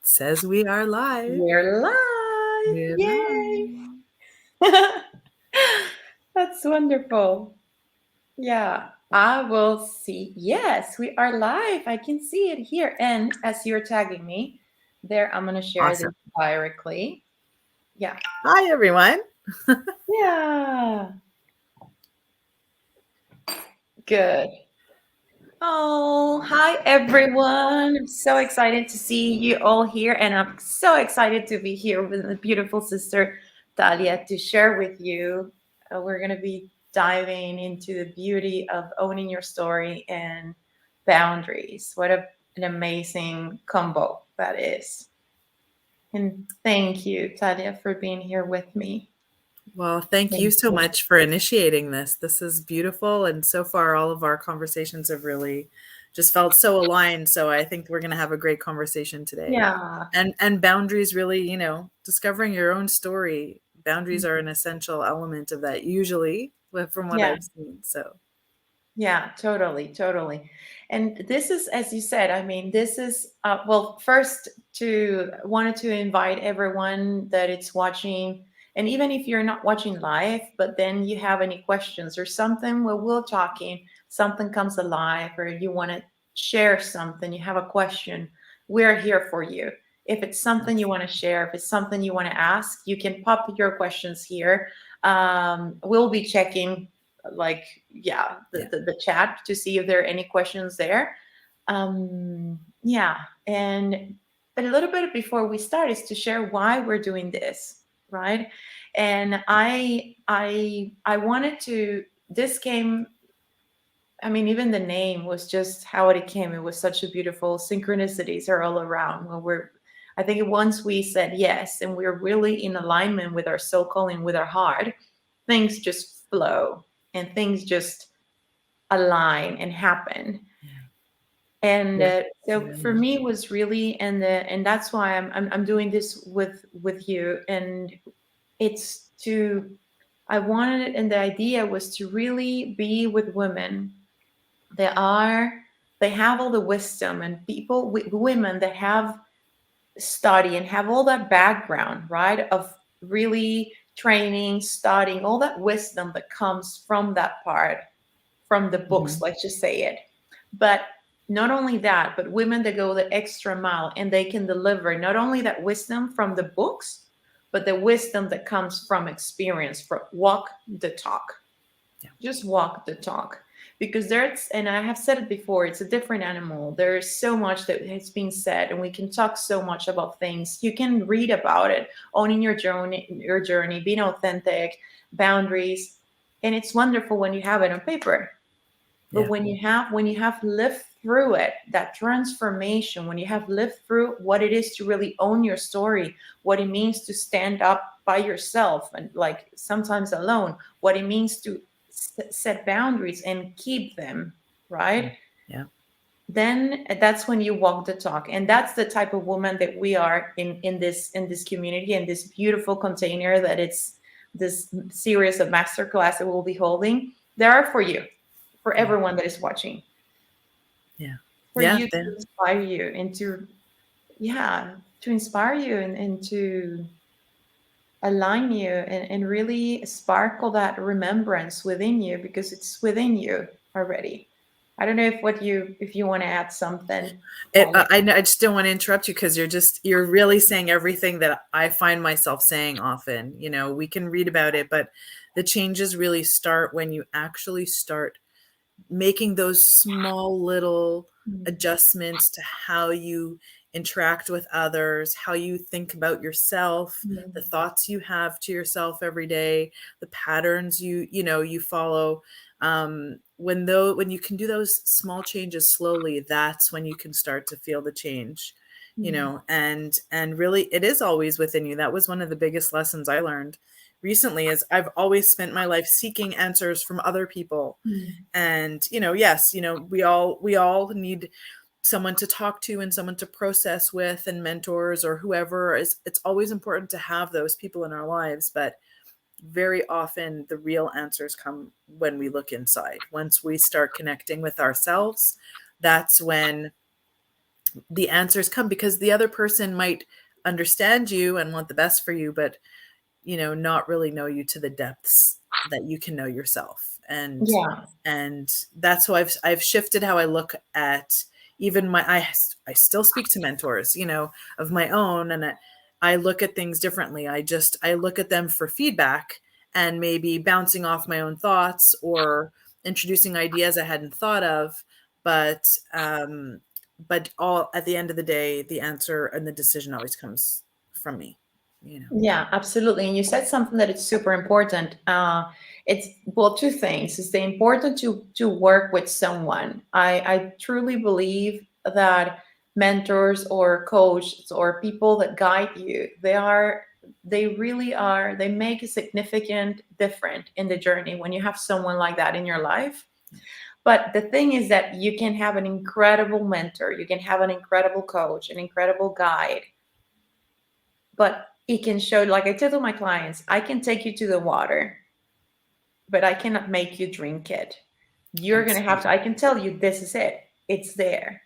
Says we are live. We're live. We're Yay. live. That's wonderful. Yeah, I will see. Yes, we are live. I can see it here. And as you're tagging me there, I'm going to share this Awesome. directly. Yeah. Hi, everyone. Yeah. Good. Oh, hi everyone. I'm so excited to see you all here, and I'm so excited to be here with the beautiful sister Talia to share with you. We're going to be diving into the beauty of owning your story and boundaries. An amazing combo that is. And thank you, Talia, for being here with me. Well, thank you Thank so you. much for initiating this. This is beautiful. And so far, all of our conversations have really just felt so aligned. So I think we're going to have a great conversation today. Yeah. And boundaries really, discovering your own story. Boundaries are an essential element of that, usually, from what Yeah. I've seen. So, Yeah, totally, totally. And this is, as you said, I mean, this is, well, first to wanted to invite everyone that it's watching, and even if you're not watching live, but then you have any questions or something while we're talking, something comes alive, or you want to share something, you have a question, we're here for you. If it's something you want to share, if it's something you want to ask, you can pop your questions here. We'll be checking like yeah yeah. the chat to see if there are any questions there. Yeah, and a little bit before we start is to share why we're doing this, right? And I wanted to, this came, I mean, even the name was just how it came. It was such a beautiful synchronicities are all around when we're, I think once we said yes and we're really in alignment with our soul calling, with our heart, things just flow and things just align and happen. And Yeah. so Very for much. me it was really, and that's why I'm doing this with you. And it's to, I wanted it, and the idea was to really be with women. They are, they have all the wisdom, and people, women that have study and have all that background, right, of really training, studying, all that wisdom that comes from that part, from the books, Mhm. let's just say it. But not only that, but women that go the extra mile and they can deliver not only that wisdom from the books, but the wisdom that comes from experience, from walk the talk. Yeah. Just walk the talk. Because there's, and I have said it before, it's a different animal. There's so much that has been said, and we can talk so much about things. You can read about it, owning your journey, being authentic, boundaries, and it's wonderful when you have it on paper. But Yeah. when you have lived through it, that transformation, when you have lived through what it is to really own your story, what it means to stand up by yourself and like sometimes alone, what it means to set boundaries and keep them, right? Yeah. Then that's when you walk the talk. And that's the type of woman that we are in this community, in this beautiful container that it's this series of masterclass that we'll be holding. There are for you, for Yeah. everyone that is watching, Yeah. for Yeah. you to inspire you and to, yeah, to inspire you and to align you and really sparkle that remembrance within you because it's within you already. I don't know if what you, if you want to add something, Talia. I just don't want to interrupt you because you're really saying everything that I find myself saying often. We can read about it, but the changes really start when you actually start making those small little Mm, adjustments to how you interact with others, how you think about yourself, the mm, thoughts you have to yourself every day, the patterns you follow. When you can do those small changes slowly, that's when you can start to feel the change. mm, And really it is always within you. That was one of the biggest lessons I learned recently, is I've always spent my life seeking answers from other people. mm, And yes, we all need someone to talk to and someone to process with, and mentors or whoever is. It's always important to have those people in our lives, but very often the real answers come when we look inside. Once we start connecting with ourselves, that's when the answers come, because the other person might understand you and want the best for you, but not really know you to the depths that you can know yourself. Yeah. And that's why I've shifted how I look at even I still speak to mentors, of my own, and I look at things differently. I look at them for feedback and maybe bouncing off my own thoughts or introducing ideas I hadn't thought of, but all at the end of the day, the answer and the decision always comes from me. Yeah, absolutely. And you said something that is super important. It's well, two things. It's the important to work with someone. I truly believe that mentors or coaches or people that guide you, they really are, they make a significant difference in the journey when you have someone like that in your life. But the thing is that you can have an incredible mentor, you can have an incredible coach, an incredible guide, but it can show, like I tell to my clients, I can take you to the water, but I cannot make you drink it. You're going to have to, Absolutely. I can tell you this is it, it's there.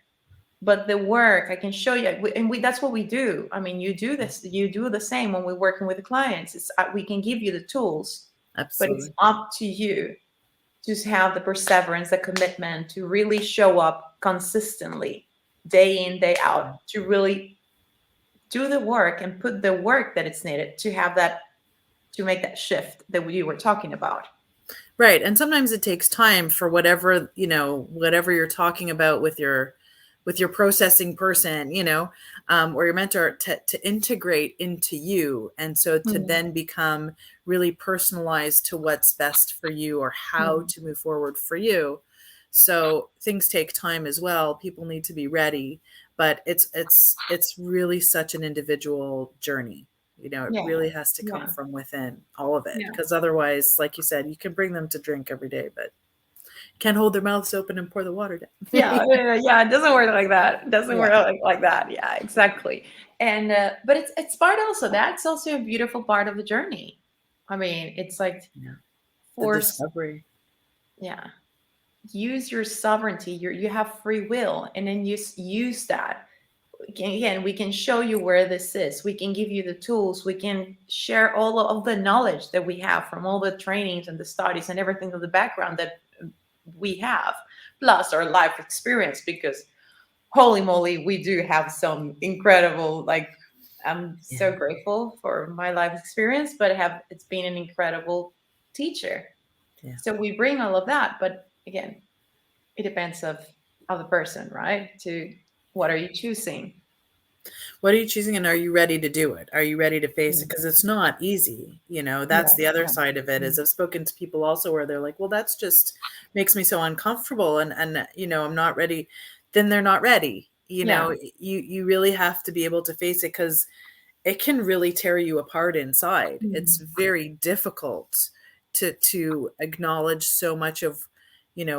But the work I can show you, and that's what we do. I mean, you do this, you do the same when we're working with the clients. We can give you the tools, but it's Absolutely. up to you to have the perseverance, the commitment to really show up consistently, day in, day out, to really do the work and put the work that it's needed to have that, to make that shift that we were talking about. Right. And sometimes it takes time for whatever you're talking about with your processing person, or your mentor to integrate into you. And so to Mm, then become really personalized to what's best for you or how mm, to move forward for you. So things take time as well. People need to be ready, but it's really such an individual journey. It yeah, really has to come yeah, from within, all of it, yeah. because otherwise, like you said, you can bring them to drink every day, but can't hold their mouths open and pour the water down. Yeah, yeah, yeah, it doesn't work like that. It doesn't Yeah. work like that. Yeah, exactly. And but it's part also, that's also a beautiful part of the journey. I mean, it's like Yeah. The force, discovery. yeah. Use your sovereignty. You have free will, and then use that. Again, we can show you where this is. We can give you the tools. We can share all of the knowledge that we have from all the trainings and the studies and everything of the background that we have, plus our life experience. Because holy moly, we do have some incredible, like, I'm Yeah. so grateful for my life experience, but it's been an incredible teacher. Yeah. So we bring all of that, but again, it depends of the person, right? To what are you choosing? What are you choosing, and are you ready to do it? Are you ready to face it? Mm. Because it's not easy. That's No, the other no. side of it. Is Mm. I've spoken to people also where they're like, well, that's just makes me so uncomfortable, and I'm not ready. Then they're not ready. Yeah. You really have to be able to face it, because it can really tear you apart inside. It's Mm. very difficult to acknowledge so much of,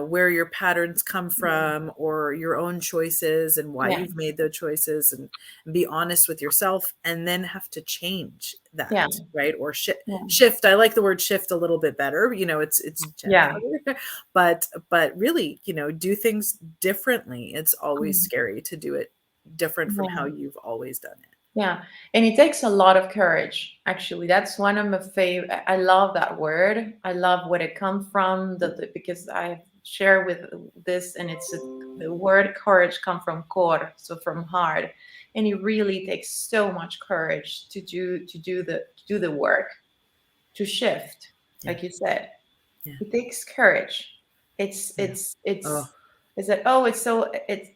where your patterns come Yeah. from, or your own choices and why Yeah. you've made those choices, and be honest with yourself, and then have to change that, Yeah. right? Or Yeah. shift. I like the word shift a little bit better. It's gentler, Yeah. but really, do things differently. It's always Mm. scary to do it different from how Yeah. you've always done it. Yeah. And it takes a lot of courage. Actually, that's one of my favorite. I love that word. I love where it comes from. Because I share with this, and the word courage come from cor, so from heart, and it really takes so much courage to do the work, to shift, Yeah. like you said. Yeah. It takes courage. It's Yeah. it's Oh, it's is that, oh, it's so it's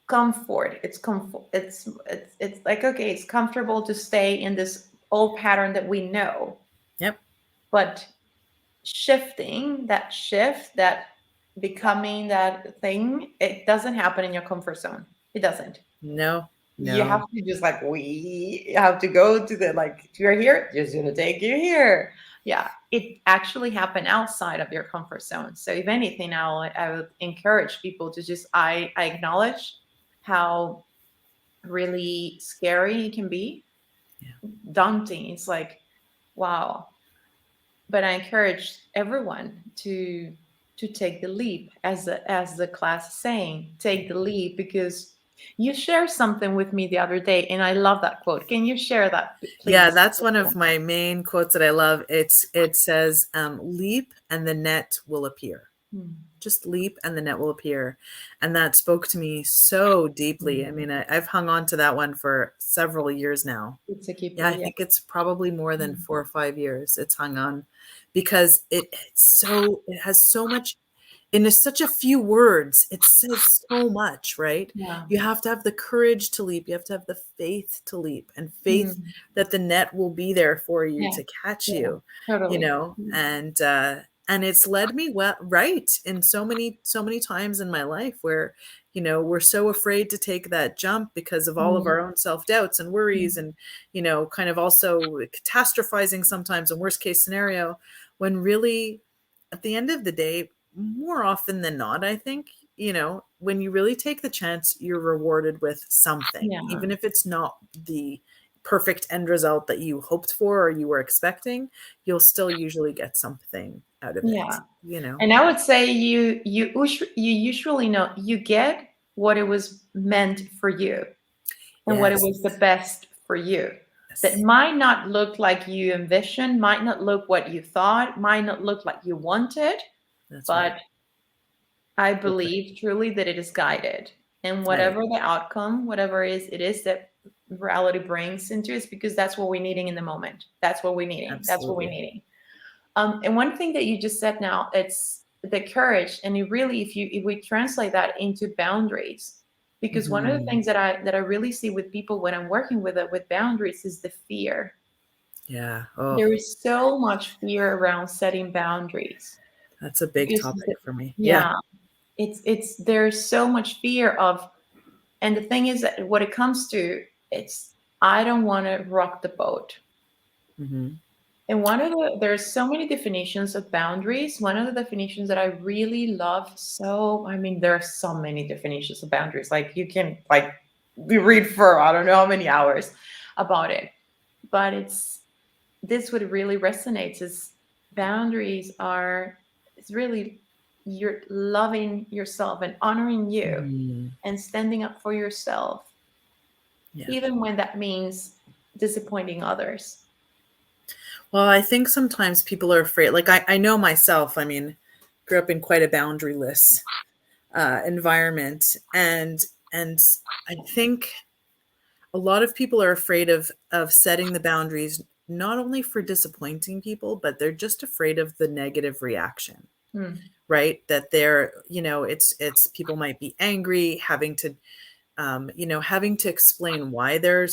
comfort. It's comfort. It's like, okay, it's comfortable to stay in this old pattern that we know, yep. but that becoming that thing, it doesn't happen in your comfort zone. It doesn't. No, You have no. to just, like, we have to go to the, like, you're here, just gonna take you here. Yeah, it actually happened outside of your comfort zone. So if anything, I would encourage people to just, I acknowledge how really scary it can be, Yeah. daunting. It's like, wow. But I encourage everyone to to take the leap, as the class is saying, take the leap, because you shared something with me the other day, and I love that quote. Can you share that, Yeah, please? that's one of my main quotes that I love. It says, "Leap and the net will appear." Mm, Just leap and the net will appear. And that spoke to me so deeply. I mm. mean, I've hung on to that one for several years now. It's a Yeah, keeper, I yeah. think it's probably more than Mm, 4 or 5 years it's hung on because it has so much in such a few words. It says so much, right? yeah. You have to have the courage to leap. You have to have the faith to leap and faith Mm, that the net will be there for you yeah. to catch Yeah. you, Totally. and it's led me right in so many times in my life where, we're so afraid to take that jump because of all of Mm, our own self-doubts and worries, mm, and, kind of also catastrophizing sometimes in worst case scenario, when really at the end of the day, more often than not, I think, when you really take the chance, you're rewarded with something, yeah. even if it's not the perfect end result that you hoped for or you were expecting, you'll still usually get something out of Yeah. it. And I would say you usually know you get what it was meant for you, and what it Yes. was the best for you. That Yes. might not look like you envisioned, might not look what you thought, might not look like you wanted, That's right. but I That's right. believe truly that it is guided. And I whatever the outcome, whatever it is that reality brings into it, is because that's what we're needing in the moment. That's what we're needing. That's what we're absolutely. needing. And one thing that you just said now, it's the courage, and it really, if we translate that into boundaries, because one of the Mhm. things that I really see with people when I'm working with boundaries is the fear. Yeah. Oh, There is so much fear around setting boundaries, that's a big because topic for me. Yeah. yeah, it's there's so much fear of, and the thing is that what it comes to, it's I don't want to rock the boat. Mhm. And there's so many definitions of boundaries. One of the definitions that I really love, so I mean, there are so many definitions of boundaries. Like you can like we read for I don't know how many hours about it. But it's this what really resonates is boundaries are it's really you're loving yourself and honoring you Mhm. and standing up for yourself, Yeah. even when that means disappointing others. Well, I think sometimes people are afraid. Like I know myself. I mean, grew up in quite a boundaryless environment, and I think a lot of people are afraid of setting the boundaries, not only for disappointing people, but they're just afraid of the negative reaction, Hmm. right? That they're, it's people might be angry, having to explain why they're,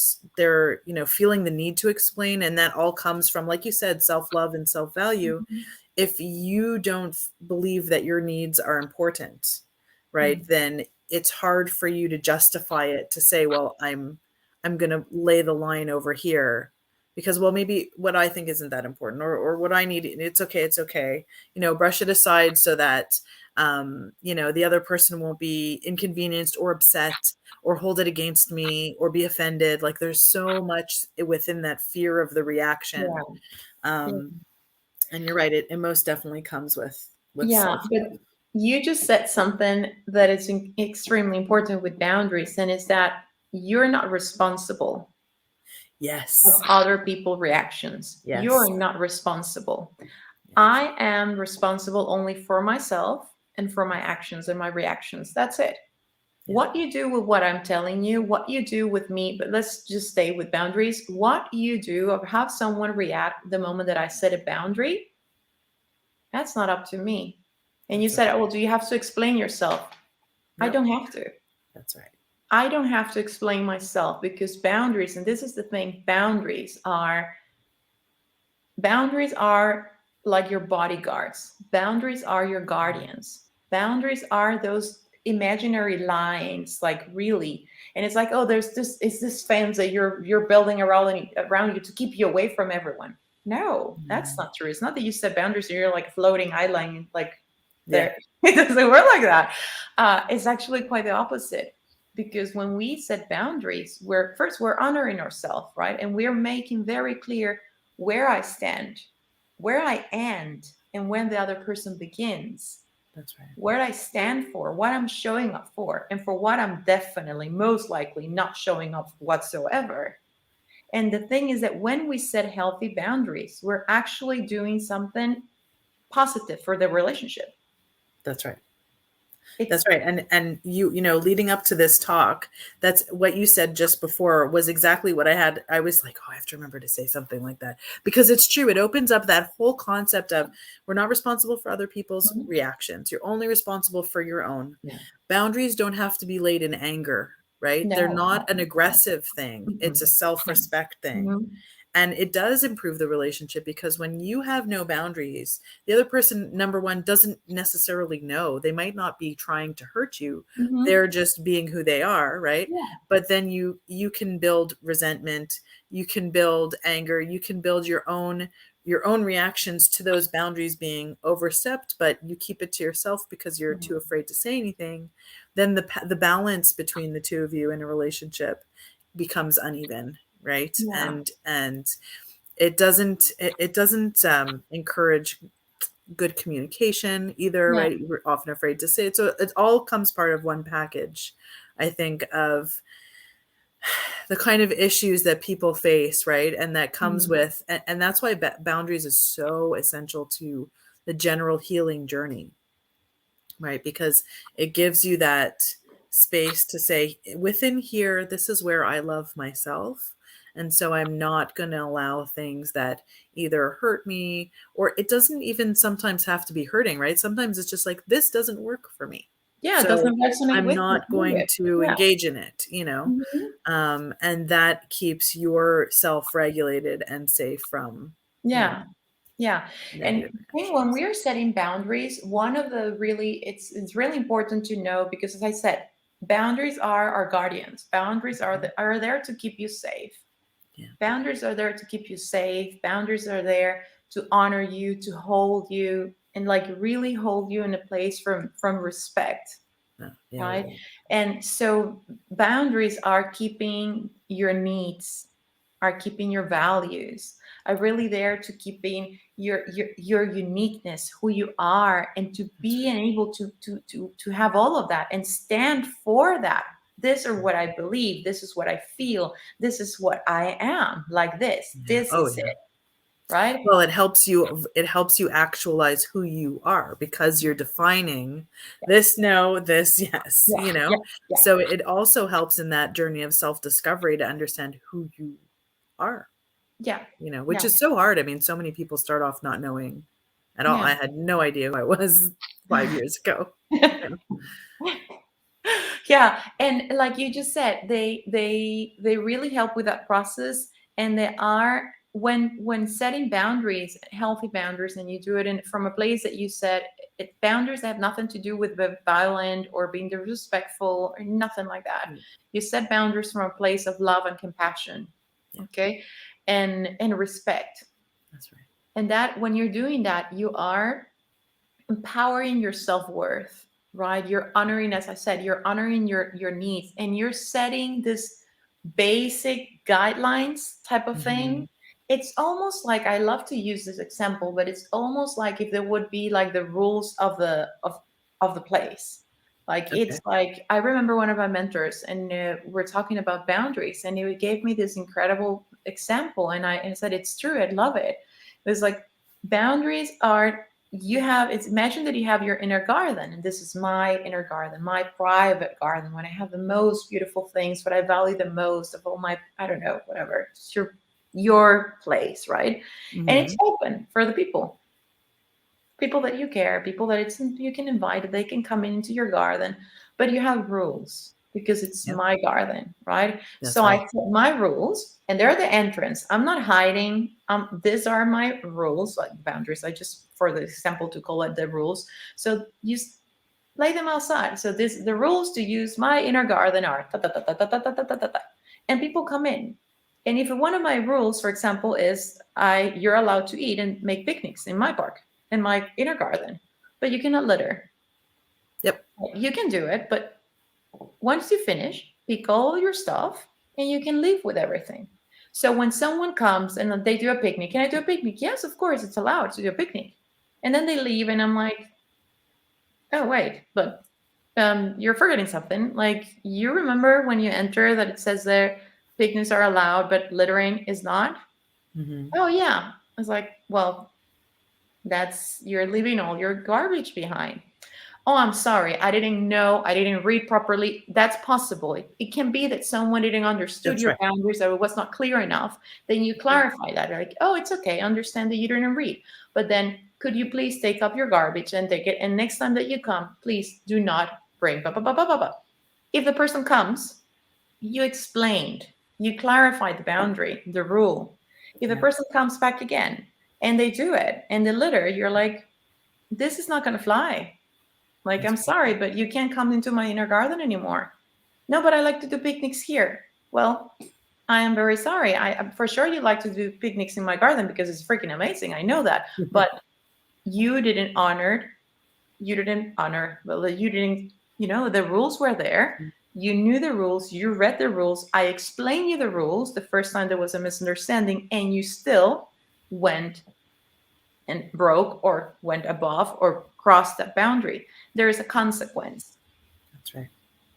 feeling the need to explain. And that all comes from, like you said, self-love and self-value. Mhm. If you don't believe that your needs are important, right, Hmm. then it's hard for you to justify it, to say, well, I'm going to lay the line over here because, well, maybe what I think isn't that important, or what I need, it's okay, brush it aside so that the other person won't be inconvenienced or upset or hold it against me or be offended. Like there's so much within that fear of the reaction. Yeah. Yeah. um and you're right, it most definitely comes with Yeah, self-love. but you just said something that is extremely important with boundaries, and is that you're not responsible of Yes. other people reactions. Yes. You're not responsible. Yes. I am responsible only for myself and for my actions and my reactions. That's it. Yeah. What you do with what I'm telling you, what you do with me, but let's just stay with boundaries. What you do or have someone react the moment that I set a boundary, that's not up to me. And you That's right. said, oh, well, do you have to explain yourself? I Nope. don't have to. That's right. I don't have to explain myself, because boundaries, and this is the thing, boundaries are like your bodyguards. Boundaries are your guardians. Boundaries are those imaginary lines, like really. And it's like, oh, there's this it's this fence that you're building around you to keep you away from everyone. No, that's Mhm. not true. It's not that you set boundaries and you're like a floating island, like Yeah. there. It doesn't work like that. It's actually quite the opposite. Because when we set boundaries, we're honoring ourselves, right? And we're making very clear where I stand, where I end, and when the other person begins. That's right. Where I stand for, what I'm showing up for, and for what I'm definitely, most likely not showing up whatsoever. And the thing is that when we set healthy boundaries, we're actually doing something positive for the relationship. That's right. That's It's right. And you know, leading up to this talk, that's what you said just before was exactly what I had. I was like, oh, I have to remember to say something like that because it's true. It opens up that whole concept of we're not responsible for other people's reactions. You're only responsible for your own. yeah. Boundaries don't have to be laid in anger, right? They're No, not no, an no. aggressive thing. Mm-mm. It's a Yeah. self-respect thing. Mhm. And it does improve the relationship because when you have no boundaries, the other person, number one, doesn't necessarily know. They might not be trying to hurt you. Mhm. They're just being who they are, right? Yeah. But then you can build resentment, you can build anger, you can build your own reactions to those boundaries being overstepped, but you keep it to yourself because you're too Mhm. afraid to say anything. Then the balance between the two of you in a relationship becomes uneven, right? Yeah. And it doesn't encourage good communication either, Yeah. right? We're often afraid to say it, so it all comes part of one package, I think, of the kind of issues that people face, right? And that comes Mhm. with and that's why boundaries is so essential to the general healing journey, right? Because it gives you that space to say, within here, this is where I love myself. And so I'm not going to allow things that either hurt me or it doesn't even sometimes have to be hurting, right? Sometimes it's just like, this doesn't work for me. Yeah, it So doesn't resonate I'm with me. not going Period. to Yeah. engage in it, you know? Mhm. And that keeps yourself regulated and safe from, you know, Yeah. Yeah. And negative I think when reactions. we're setting boundaries, one of the really it's really important to know because as I said, boundaries are our guardians. Boundaries are there to keep you safe. Yeah. Boundaries are there to keep you safe. Boundaries are there to honor you, to hold you and like really hold you in a place from respect, No, yeah. right? And so boundaries are keeping your needs, are keeping your values, are really there to keeping your uniqueness, who you are, and to That's be able to have all of that and stand for that. This is right. what I believe. This is what I feel. This is what I am. Like this. Yeah. This Oh, is yeah. it. Right? Well, it helps you actualize who you are because you're defining this no, this yes, Yeah. you Yeah. know? Yeah. So it also helps in that journey of self-discovery to understand who you are, Yeah. which Yeah. is so hard. I mean, so many people start off not knowing at all. Yeah. I had no idea who I was 5 years ago. Yeah. You know? Yeah, and like you just said, they really help with that process, and they are when setting boundaries, healthy boundaries, and you do it in from a place that you said boundaries have nothing to do with the violent or being disrespectful or nothing like that. Mm, You set boundaries from a place of love and compassion, yeah, okay, and respect, that's right. and that when you're doing that, you are empowering your self-worth, right? You're honoring, as I said, you're honoring your needs, and you're setting this basic guidelines type of Mhm. thing. It's almost like, I love to use this example, but it's almost like if there would be like the rules of the place. Like Okay. it's like I remember one of my mentors, and we're talking about boundaries, and he gave me this incredible example, and I said it's true, I love it. It was like boundaries are, you have, it's, imagine that you have your inner garden, and this is my inner garden, my private garden, when I have the most beautiful things, what I value the most of all my, I don't know, whatever, it's your place, right? And it's Mhm. open for the people that you care, people that it's you can invite, they can come into your garden, but you have rules because it's Yep, my garden, right? So that's I right. set my rules, and they're the entrance. I'm not hiding. These are my rules, like boundaries. I just, for the example, to call it the rules. So you lay them outside. So this, the rules to use my inner garden are ta ta ta ta ta ta ta ta ta ta, ta. And people come in. And if one of my rules, for example, is you're allowed to eat and make picnics in my park, in my inner garden, but you cannot litter. Yep. You can do it, but once you finish, pick all your stuff and you can leave with everything. So when someone comes and they do a picnic, can I do a picnic? Yes, of course, it's allowed to do a picnic. And then they leave, and I'm like, Oh, wait, but you're forgetting something. Like, you remember when you enter that it says there picnics are allowed, but littering is not? Hmm. Oh, yeah. I was like, well, that's you're leaving all your garbage behind. Oh, I'm sorry. I didn't know. I didn't read properly. That's possible. It can be that someone didn't understood That's your right. boundaries or it was not clear enough. Then you clarify that. Like, oh, it's okay. I understand that you didn't read. But then could you please take up your garbage and take it? And next time that you come, please do not bring blah, blah, blah, blah, blah, blah. If the person comes, you explained, you clarified the boundary, the rule. If the Yeah. person comes back again and they do it and they litter, you're like, this is not going to fly. Like, I'm That's right. sorry, but you can't come into my inner garden anymore. No, but I like to do picnics here. Well, I am very sorry. For sure you like to do picnics in my garden because it's freaking amazing. I know that. But you didn't honor, well, you didn't, the rules were there. You knew the rules, you read the rules. I explained you the rules the first time there was a misunderstanding, and you still went and broke or went above or crossed that boundary. There is a consequence. That's right.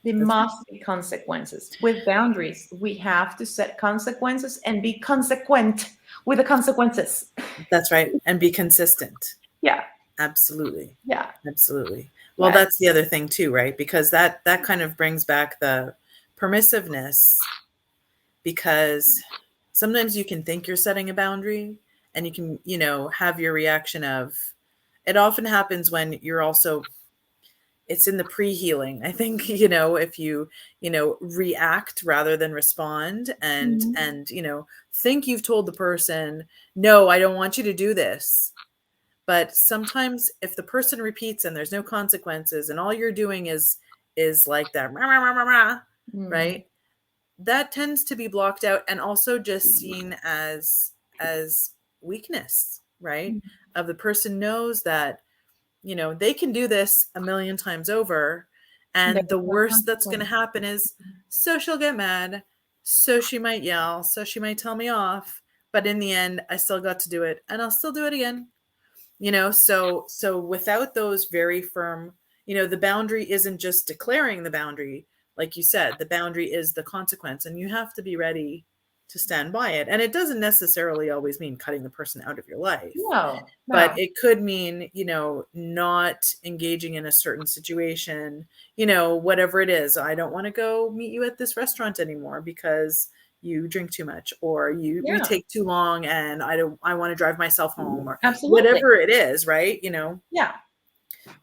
There That's right. must be consequences. With boundaries, we have to set consequences and be consequent with the consequences. That's right. And be consistent. Yeah, Absolutely. yeah, Absolutely. Well, yeah. that's the other thing too, right? Because that kind of brings back the permissiveness, because sometimes you can think you're setting a boundary and you can, have your reaction of, it often happens when you're also, it's in the pre-healing. I think, if you, react rather than respond, and Mhm. think you've told the person, no, I don't want you to do this. But sometimes if the person repeats and there's no consequences and all you're doing is like that, rah, rah, rah, rah, rah, Mhm. right? That tends to be blocked out and also just seen as weakness, right? Of the person knows that, they can do this a million times over, There and the is no worst that's going to consequence. happen is, so she'll get mad, so she might yell, so she might tell me off, but in the end I still got to do it and I'll still do it again. So without those very firm, the boundary isn't just declaring the boundary. Like you said, the boundary is the consequence, and you have to be ready to stand by it. And it doesn't necessarily always mean cutting the person out of your life, No, but no. it could mean, not engaging in a certain situation, whatever it is. I don't want to go meet you at this restaurant anymore because you drink too much, or we Yeah, take too long and I want to drive myself home, or absolutely. whatever it is, right? Yeah,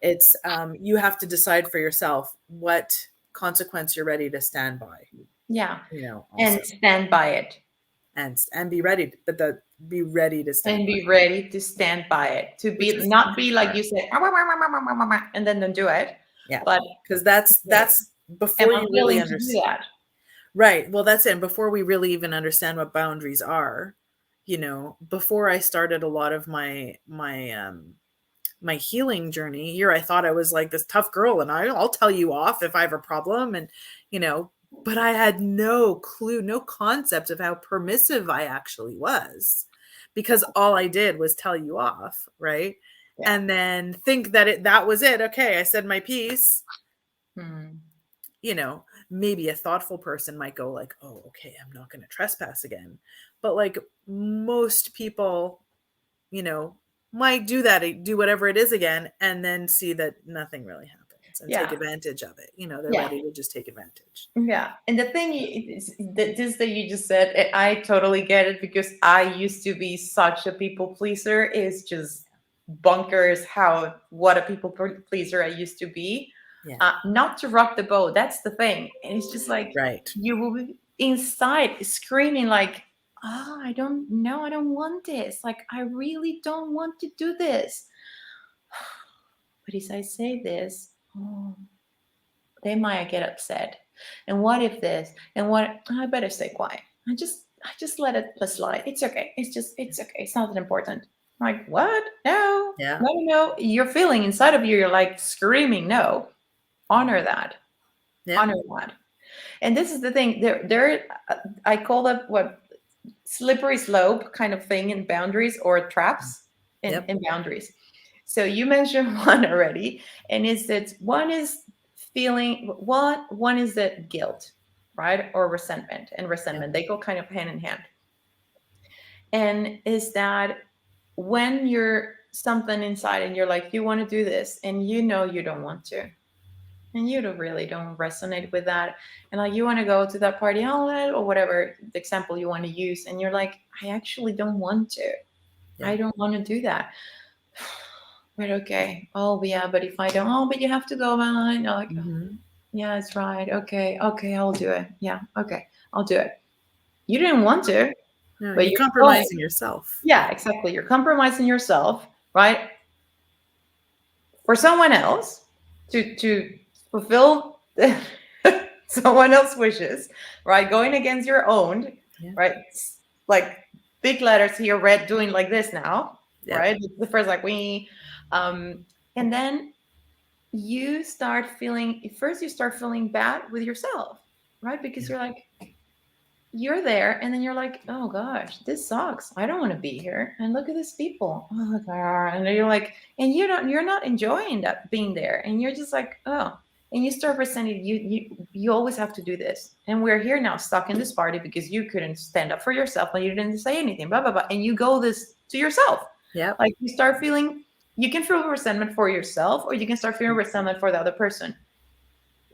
It's you have to decide for yourself what consequence you're ready to stand by, yeah. also, And stand by it. and be ready, but be ready to stand And by, be ready to stand by it. To which be is the not hard be like part. you said, "Ah, wah, wah, wah, wah, wah, wah, wah," and then don't do it. Yeah, But because that's am before I you really willing to do understand. that? Right. Well, that's it. And before we really even understand what boundaries are, before I started a lot of my healing journey here, I thought I was like this tough girl and I'll tell you off if I have a problem, and you know, but I had no clue, no concept of how permissive I actually was, because all I did was tell you off, right? Yeah. And then think that that was it. Okay, I said my piece. Hmm. Maybe a thoughtful person might go like, oh, okay, I'm not going to trespass again. But like most people, you know, might do that, do whatever it is again, and then see that nothing really happens and take Yeah. advantage of it. They're Yeah. ready to just take advantage. Yeah. And the thing is that this that you just said, I totally get it because I used to be such a people pleaser. Is just bunkers how what a people pleaser I used to be. Yeah. Not to rock the boat. That's the thing. And it's just like Right. you will be inside screaming like, oh, I don't know. I don't want this. Like, I really don't want to do this. But as I say this, oh, they might get upset. And what if this? And what? I better stay quiet. I just let it slide. It's okay. It's okay. It's not that important. I'm like, what? No, Yeah. no, no, no. You're feeling inside of you. You're like screaming. No, honor that. Yeah. Honor that. And this is the thing. I call that what slippery slope kind of thing in boundaries or traps in Yep. boundaries. So you mentioned one already, and is that one is feeling one is that guilt, right? Or resentment. And Yep. resentment, they go kind of hand in hand. And is that when you're something inside and you're like, you want to do this and you know you don't want to, and you don't resonate with that, and like you want to go to that party outlet or whatever the example you want to use, and you're like, I actually don't want to. Yeah. I don't want to do that. But okay. Oh yeah, but if I don't, oh, but you have to go by. No, like, Hmm. yeah, it's right. Okay, okay, I'll do it. Yeah, okay, I'll do it. You didn't want to, No, but you're you're going. compromising yourself. Yeah, exactly. You're compromising yourself, right? For someone else to fulfill someone else's wishes, right? Going against your own, Yeah. right? Like big letters here, red, doing like this now, Yep. right? The first like we, and then you start feeling. First, you start feeling bad with yourself, right? Because Yeah. you're there, and then you're like, oh gosh, this sucks, I don't want to be here, and look at these people, oh my god, and then you're like, and you're not enjoying that being there, and you're just like, oh, and you start resenting, you always have to do this, and we're here now stuck in this party because you couldn't stand up for yourself and you didn't say anything, blah blah blah, and you go this to yourself, Yep. like you start feeling, you can feel resentment for yourself or you can start feeling resentment for the other person.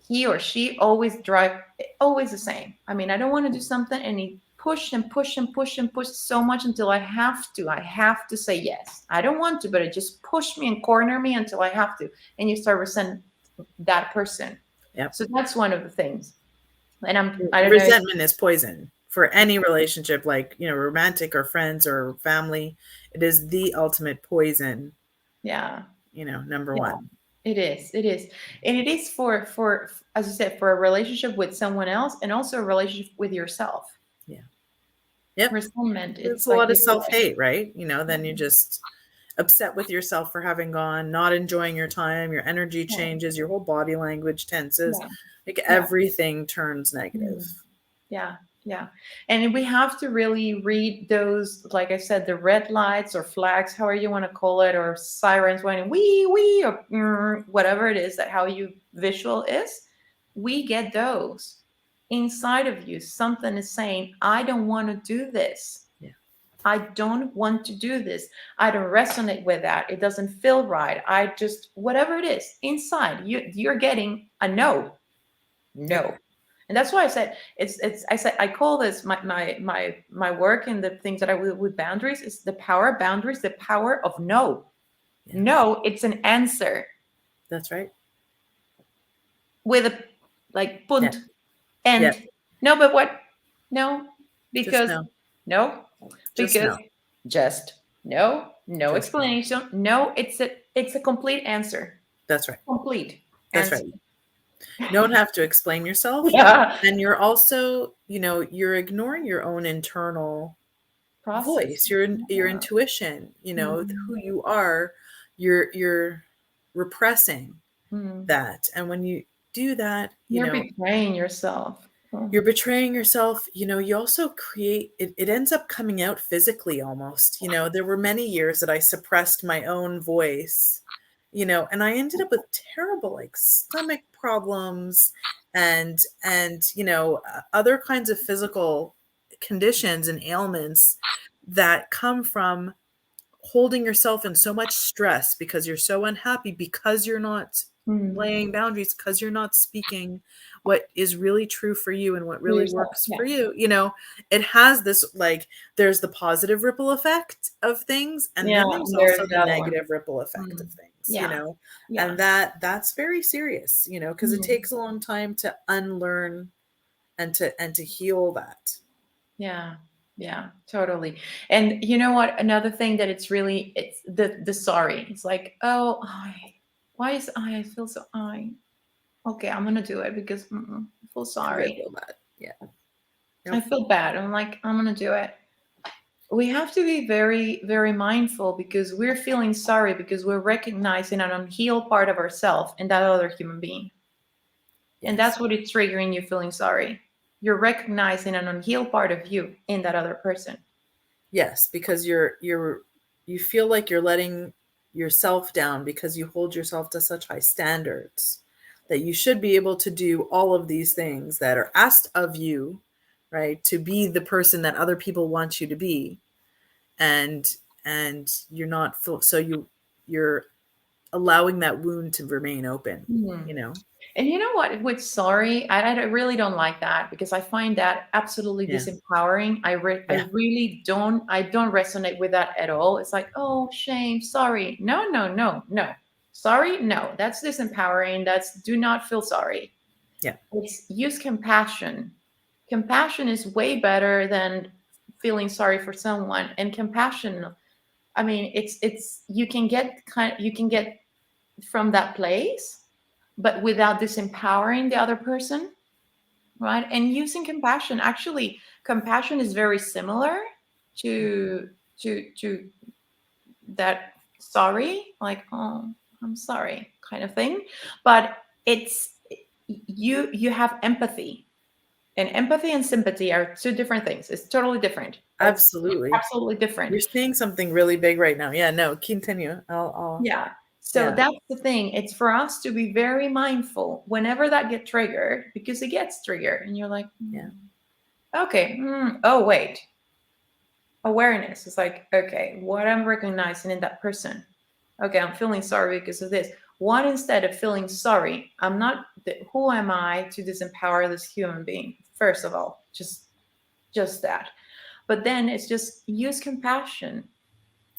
He or she always drive, always the same. I mean, I don't want to do something, and he push and push and push and push so much until I have to. I have to say yes. I don't want to, but it just push me and corner me until I have to. And you start resent that person. Yep. So that's one of the things. And I don't know if, Resentment is poison for any relationship, like, romantic or friends or family. It is the ultimate poison, yeah, number yeah. one. It is. It is. And it is for as you said, for a relationship with someone else and also a relationship with yourself. Yeah. Yep. Resentment, It's it's a like lot of you're like, self-hate, right? Then you're just upset with yourself for having gone, not enjoying your time, your energy yeah, changes, your whole body language tenses, yeah, like yeah. everything turns negative. Mm. Yeah, yeah. And we have to really read those, like I said, the red lights or flags, however you want to call it, or sirens when wee, or whatever it is that how you visual is. We get those inside of you. Something is saying, I don't want to do this. Yeah. I don't want to do this. I don't resonate with that. It doesn't feel right. I just, whatever it is inside, you're getting a no. Yep. No. And that's why I said it's I said I call this my work and the things that I do with boundaries is the power of boundaries, the power of no. Yeah. No, it's an answer That's right. with a like Yeah. punt Yeah. and no, but what? No, Just because no. no, Just because no. just no, no Just no. explanation. No, it's a complete answer. That's right. Complete That's right. answer. You don't have to explain yourself. Yeah. And you're also, you're ignoring your own internal Process. voice, your Yeah. intuition, Mhm. who you are. You're repressing Mhm. that. And when you do that, You're betraying yourself. Oh. you're betraying yourself. You also create it ends up coming out physically almost. There were many years that I suppressed my own voice, and I ended up with terrible like stomach problems and other kinds of physical conditions and ailments that come from holding yourself in so much stress because you're so unhappy, because you're not Mm. laying boundaries, because you're not speaking what is really true for you and what For really yourself. works Yeah. for you. It has this, like, there's the positive ripple effect of things, and Yeah. then there's And also there's the the other one. negative ripple effect of Mm. things, Yeah. Yeah. and that's very serious, because it Mm. takes a long time to unlearn and to heal that. Yeah. Yeah. Totally. And you know what? Another thing that it's the sorry. It's like, oh, why is I feel so I okay, I'm gonna do it because I feel Because I sorry. feel bad. Yeah. I Yep. feel bad. I'm like, I'm gonna do it. We have to be very, very mindful because we're feeling sorry because we're recognizing an unhealed part of ourselves in that other human being. And Yes. that's what is triggering you feeling sorry. You're recognizing an unhealed part of you in that other person. Yes, because you feel like you're letting yourself down because you hold yourself to such high standards that you should be able to do all of these things that are asked of you, right? To be the person that other people want you to be. And you're not full, so you're allowing that wound to remain open, Mhm. you know? And you know what? With sorry, I really don't like that because I find that absolutely Yeah. disempowering. I Yeah. really don't. I don't resonate with that at all. It's like, oh, shame, sorry. No, no, no, no. Sorry, no. That's disempowering. That's do not feel sorry. Yeah. It's use compassion. Compassion is way better than feeling sorry for someone. And compassion, I mean, it's you can get from that place, but without disempowering the other person, right? And using compassion. Actually, compassion is very similar to to that sorry, like, oh, I'm sorry kind of thing. But it's you have empathy. And empathy and sympathy are two different things. It's totally different. It's Absolutely. absolutely different. You're saying something really big right now. Yeah, no, continue. I'll Yeah. So yeah. that's the thing. It's for us to be very mindful whenever that get triggered, because it gets triggered and you're like, Yeah. okay, oh, wait. Awareness is like, okay, what I'm recognizing in that person. Okay, I'm feeling sorry because of this. What, instead of feeling sorry, I'm not, who am I to disempower this human being? First of all, just that. But then it's just use compassion.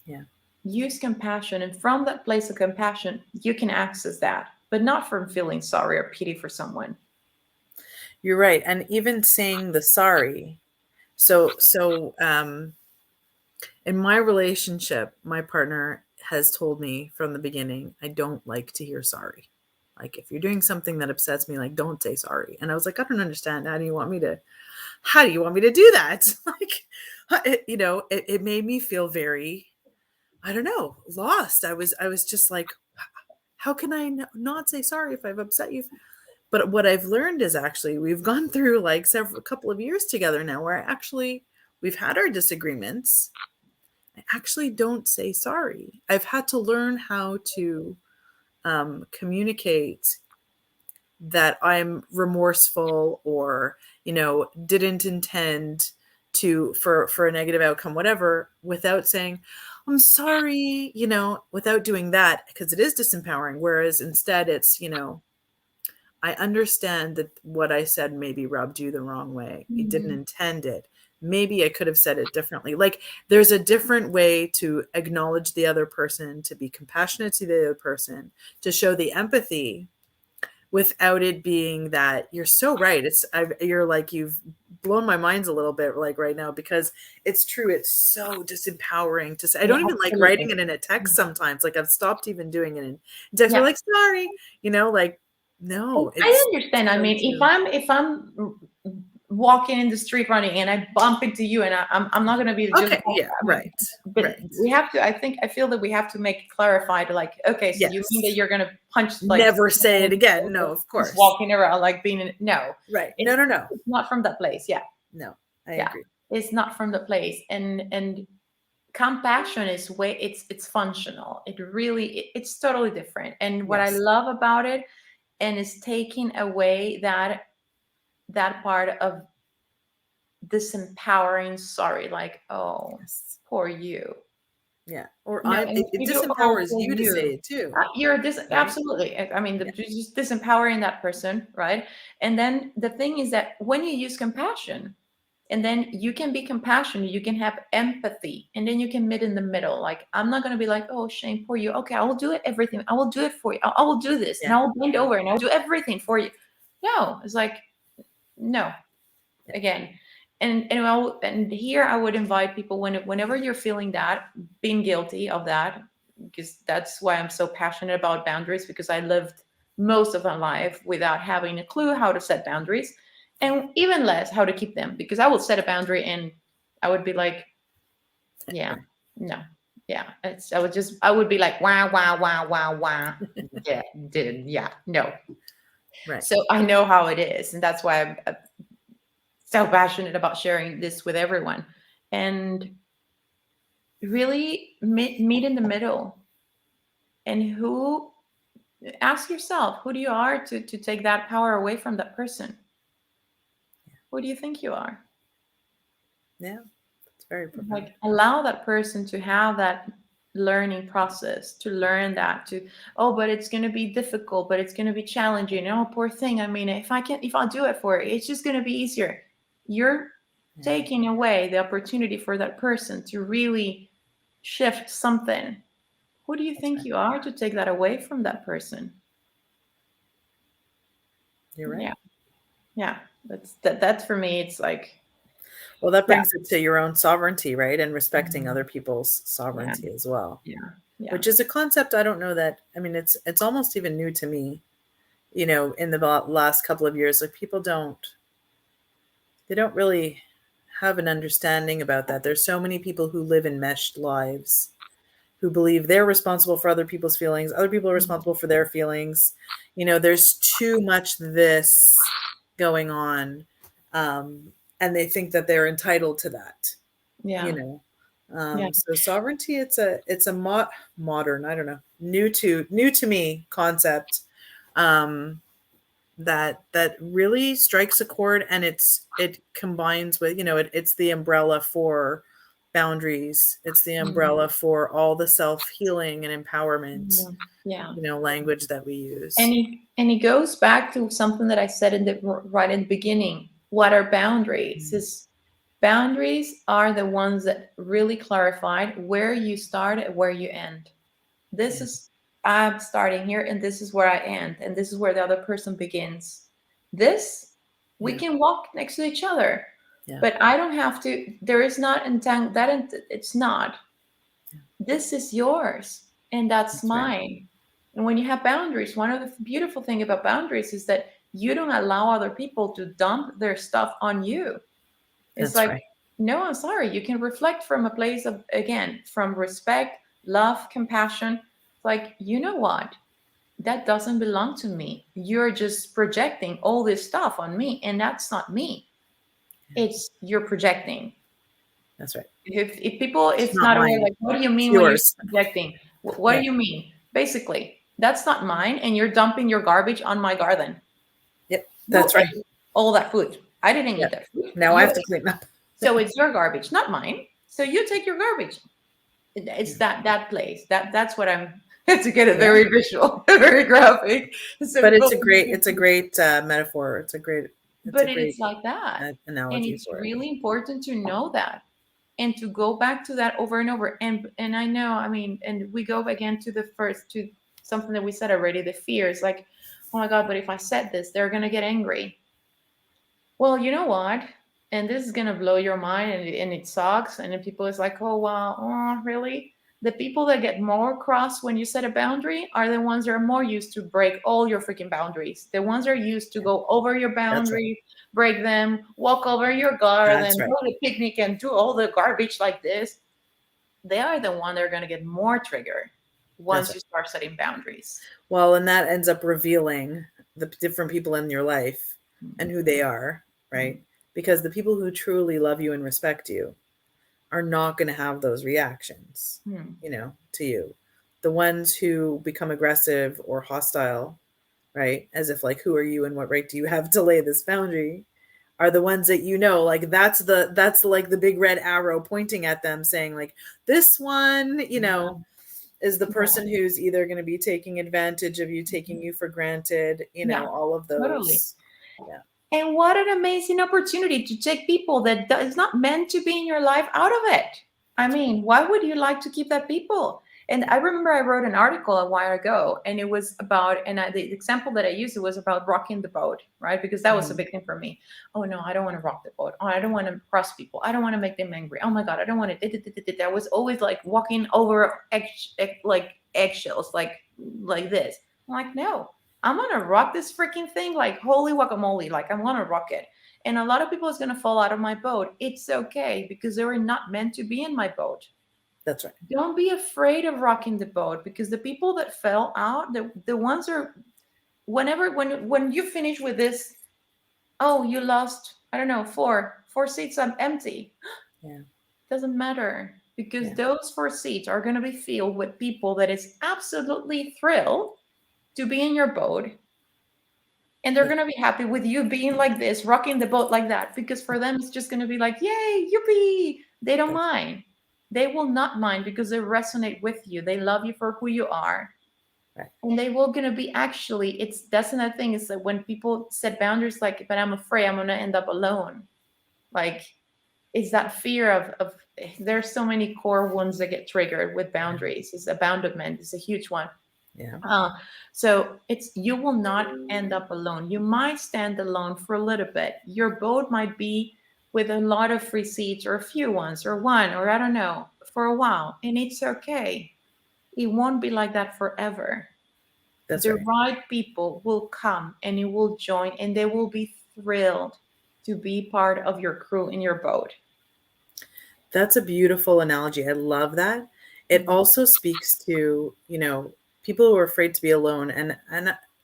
Yeah. Use compassion. And from that place of compassion, you can access that, but not from feeling sorry or pity for someone. You're right. And even saying the sorry. So in my relationship, my partner has told me from the beginning, I don't like to hear sorry. Like if you're doing something that upsets me, like don't say sorry. And I was like, I don't understand. How do you want me to do that? Like, it made me feel very, I don't know, lost. I was just like, how can I not say sorry if I've upset you? But what I've learned is actually we've gone through like a couple of years together now where we've had our disagreements. I actually don't say sorry. I've had to learn how to communicate that I'm remorseful or, didn't intend for a negative outcome, whatever, without saying, I'm sorry, without doing that, because it is disempowering. Whereas instead it's, I understand that what I said maybe rubbed you the wrong way. I didn't Mhm. intend it. Maybe I could have said it differently. Like there's a different way to acknowledge the other person, to be compassionate to the other person, to show the empathy without it being that you're so right. You're like, you've blown my minds a little bit like right now, because it's true. It's so disempowering to say. I Yeah, don't even like absolutely. writing it in a text sometimes. Like I've stopped even doing it in text. We're Yeah. like, sorry, like, no, I it's understand. I so mean, true. if I'm walking in the street running and I bump into you, and I'm not gonna be just, Okay. Yeah. Right. but Right. we have to. I feel that we have to make it clarified. Like, okay, so you mean that Yes. you're gonna punch like Never say it again. No, of just course. walking around like being no, Right. No, it's no, no. it's not from that place. Yeah, No, I yeah, agree. it's not from the place. And compassion is way it's functional. It's totally different. And what I Yes. love about it, and is taking away that part of disempowering sorry, like, oh, Yes. poor you. Yeah. Or And it you do, oh, disempowers poor you to say you. it too. Right. Absolutely. I mean, Yeah. just disempowering that person, right? And then the thing is that when you use compassion, and then you can be compassionate, you can have empathy, and then you can meet in the middle. Like, I'm not going to be like, oh, shame, poor you. Okay, I will do it, everything. I will do it for you. I will do this, and Yeah. I will bend over, and I will do everything for you. No, it's like, no, Yeah. again. And here I would invite people, whenever you're feeling that, being guilty of that, because that's why I'm so passionate about boundaries, because I lived most of my life without having a clue how to set boundaries, and even less how to keep them, because I would set a boundary and I would be like, yeah, no, yeah, I would be like, wow, wow, wow, wow, wow, yeah, did yeah, no. Right. So I know how it is, and that's why I'm so passionate about sharing this with everyone, and really meet in the middle. And who, ask yourself, who do you are to take that power away from that person? Who do you think you are? Yeah, it's very profound. Like, allow that person to have that learning process, to learn that, to, oh, but it's going to be difficult, but it's going to be challenging. Oh, poor thing. I mean, if I'll do it for it, it's just going to be easier. You're Yeah, taking away the opportunity for that person to really shift something. Who do you that's think right. you are to take that away from that person? You're right. Yeah. Yeah. That's for me. It's like, Well, that yeah, brings it to your own sovereignty, right? And respecting Mhm. other people's Yeah. sovereignty as well, Yeah. Yeah. which is a concept I don't know that, I mean, it's almost even new to me, in the last couple of years. Like people they don't really have an understanding about that. There's so many people who live in meshed lives who believe they're responsible for other people's feelings, other people are responsible for their feelings. There's too much this going on. And they think that they're entitled to that, you Yeah. know. Yeah. So sovereignty, it's a modern, I don't know, new to me concept, um, that really strikes a chord, and it combines with, it's the umbrella for boundaries. It's the Mhm. umbrella for all the self-healing and empowerment, Yeah. Yeah. language that we use. And it goes back to something that I said right in the beginning. What are boundaries? Mm. Is boundaries are the ones that really clarified where you start and where you end. This Yeah, is, I'm starting here, and this is where I end, and this is where the other person begins. This, we yeah, can walk next to each other, yeah, but I don't have to. There is not it's not. yeah. This is yours, and that's That's right. mine. And when you have boundaries, one of the beautiful thing about boundaries is that you don't allow other people to dump their stuff on you. It's That's like, right. no, I'm sorry. You can reflect from a place of, again, from respect, love, compassion. Like, you know what? That doesn't belong to me. You're just projecting all this stuff on me, and that's not me. Yeah, It's you're projecting. that's right. If people, It's it's not not aware, mine. like, what do you It's mean when you're yours. projecting? What do Yeah. you mean? Basically, that's not mine, and you're dumping your garbage on my garden. Yep. You That's right. ate all that food. I didn't Yeah. eat that food. Now I You have to ate. clean up. So it's your garbage, not mine. So you take your garbage. Yeah. It's that place. That's what I'm to get it Yeah. very visual, very graphic, so But people it's a can great, see. it's a great metaphor. It's a But great it's like that, and analogy it's for it. really important to know that, and to go back to that over and over. And I know, I mean, and we go again to the first, to something that we said already, the fear is like, oh my god, but if I said this, they're gonna get angry. Well, you know what? And this is gonna blow your mind, and it sucks. And then people is like, oh wow, oh really? The people that get more cross when you set a boundary are the ones that are more used to break all your freaking boundaries. The ones that are used to Yeah. go over your That's right. boundaries, break them, walk over your That's garden, right. go to the picnic, and do all the garbage like this. They are the one that are gonna get more triggered That's once right. you start setting boundaries. Well, and that ends up revealing the different people in your life and who they are, right? Because the people who truly love you and respect you are not going to have those reactions, Hmm. to you. The ones who become aggressive or hostile, right? As if like, who are you and what right do you have to lay this boundary? Are the ones that like that's like the big red arrow pointing at them saying like this one, Yeah. is the Yeah. person who's either going to be taking advantage of you, taking you for granted, Yeah. all of Totally. those. Yeah, And what an amazing opportunity to take people that is not meant to be in your life out of it. I mean, why would you like to keep that people? And I remember I wrote an article a while ago, and it was about, the example that I used, it was about rocking the boat, right? Because that was a mm-hmm. big thing for me. Oh no, I don't want to rock the boat. Oh, I don't want to cross people. I don't want to make them angry. Oh my God, I don't want to. I was always like walking over like eggshells, like this. I'm like, no, I'm gonna rock this freaking thing like holy guacamole. Like I'm gonna rock it. And a lot of people is gonna fall out of my boat. It's okay because they were not meant to be in my boat. That's right. Don't be afraid of rocking the boat because the people that fell out, the ones are whenever when you finish with this, oh, you lost, I don't know, four seats, I'm empty. Yeah, Doesn't matter because Yeah. those 4 seats are going to be filled with people that is absolutely thrilled to be in your boat, and they're Yeah. going to be happy with you being like this, rocking the boat like that, because for them it's just going to be like, yay, yippee. They don't That's mind. They will not mind because they resonate with you. They love you for who you are. right. And they will gonna be, actually, it's, that's another thing, is that when people set boundaries, like, but I'm afraid I'm gonna end up alone. Like, it's that fear of there's so many core wounds that get triggered with boundaries. It's abandonment is a huge one. Yeah. uh, so it's, you will not end up alone. You might stand alone for a little bit. Your boat might be with a lot of free seats, or a few ones, or one, or I don't know, for a while, and it's okay. It won't be like that forever. That's The right. right people will come and you will join, and they will be thrilled to be part of your crew in your boat. That's a beautiful analogy. I love that. It Mm. also speaks to, people who are afraid to be alone. And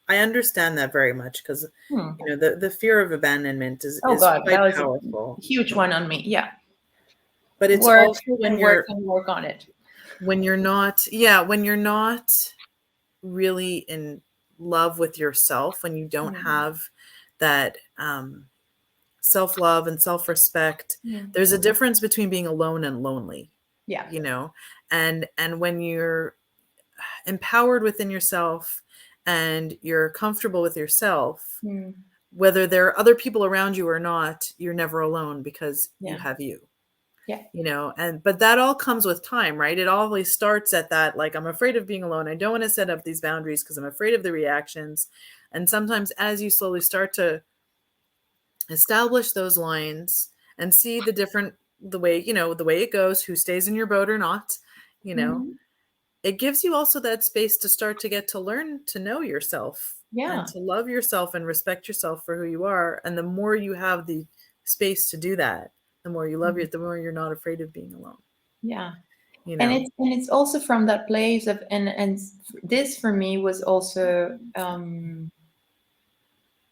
I understand that very much because, Hmm. the fear of abandonment is Oh is God, quite that was a powerful. huge one on me. Yeah. But it's Work also when and work you're and work on it. when you're not, yeah, when you're not really in love with yourself, when you don't Mm. have that self-love and self-respect, Mm. there's a difference between being alone and lonely, Yeah. you know, and when you're empowered within yourself and you're comfortable with yourself, Mm. whether there are other people around you or not, you're never alone because you Yeah. have you. Yeah. And but that all comes with time, right? It always starts at that, like, I'm afraid of being alone. I don't want to set up these boundaries because I'm afraid of the reactions. And sometimes as you slowly start to establish those lines and see the way it goes, who stays in your boat or not, you know, Mhm. it gives you also that space to start to get to learn to know yourself and Yeah. to love yourself and respect yourself for who you are. And the more you have the space to do that, the more you love Mm. it, the more you're not afraid of being alone, Yeah. you And know? it's also from that place of, and this for me was also,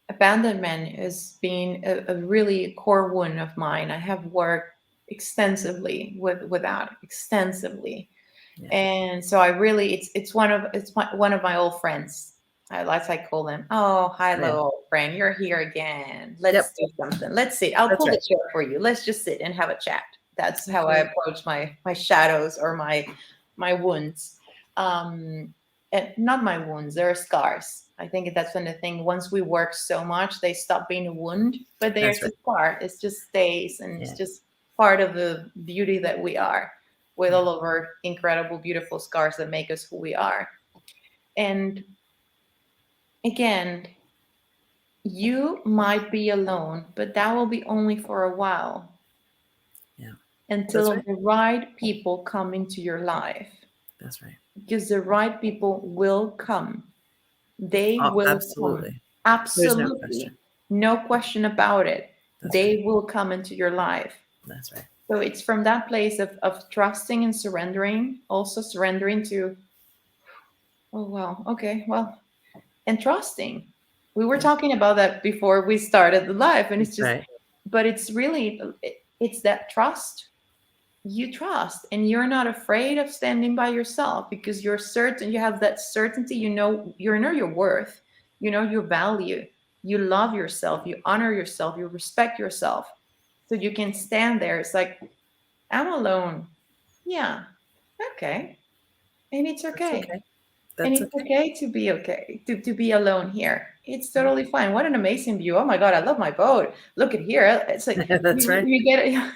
abandonment has been a really core wound of mine. I have worked extensively with that, extensively. Yeah. And so I really, one of my old friends. I call them. Oh, hi, Yeah. hello, old friend. You're here again. Let's Yep. do something. Let's sit. I'll That's pull the right. chair for you. Let's just sit and have a chat. That's That's how I right. approach my shadows, or my wounds. And not my wounds. They're scars. I think that's when the thing. Once we work so much, they stop being a wound, but That's there's a right. scar. It just stays, and it's Yeah. just part of the beauty that we are, with Yeah. all of our incredible, beautiful scars that make us who we are. And again, you might be alone, but that will be only for a while, Yeah. That's until right. the right people come into your life. That's right. Because the right people will come. They Oh, will come. absolutely. There's no Absolutely. question. No question about it. That's right. They will come into your life. That's right. So it's from that place of trusting and surrendering, also surrendering to, oh, wow, okay, well, and trusting. We were Yeah. talking about that before we started the live, and it's just, Right. but it's really, it's that trust. You trust, and you're not afraid of standing by yourself, because you're certain, you have that certainty, you know your worth, you know your value, you love yourself, you honor yourself, you respect yourself. So you can stand there. It's like, I'm alone. Yeah. Okay. And it's That's okay. okay. And That's it's okay. okay to be okay, to be alone here. It's totally fine. What an amazing view. Oh my God, I love my boat. Look at here. It's like, That's right. you get it.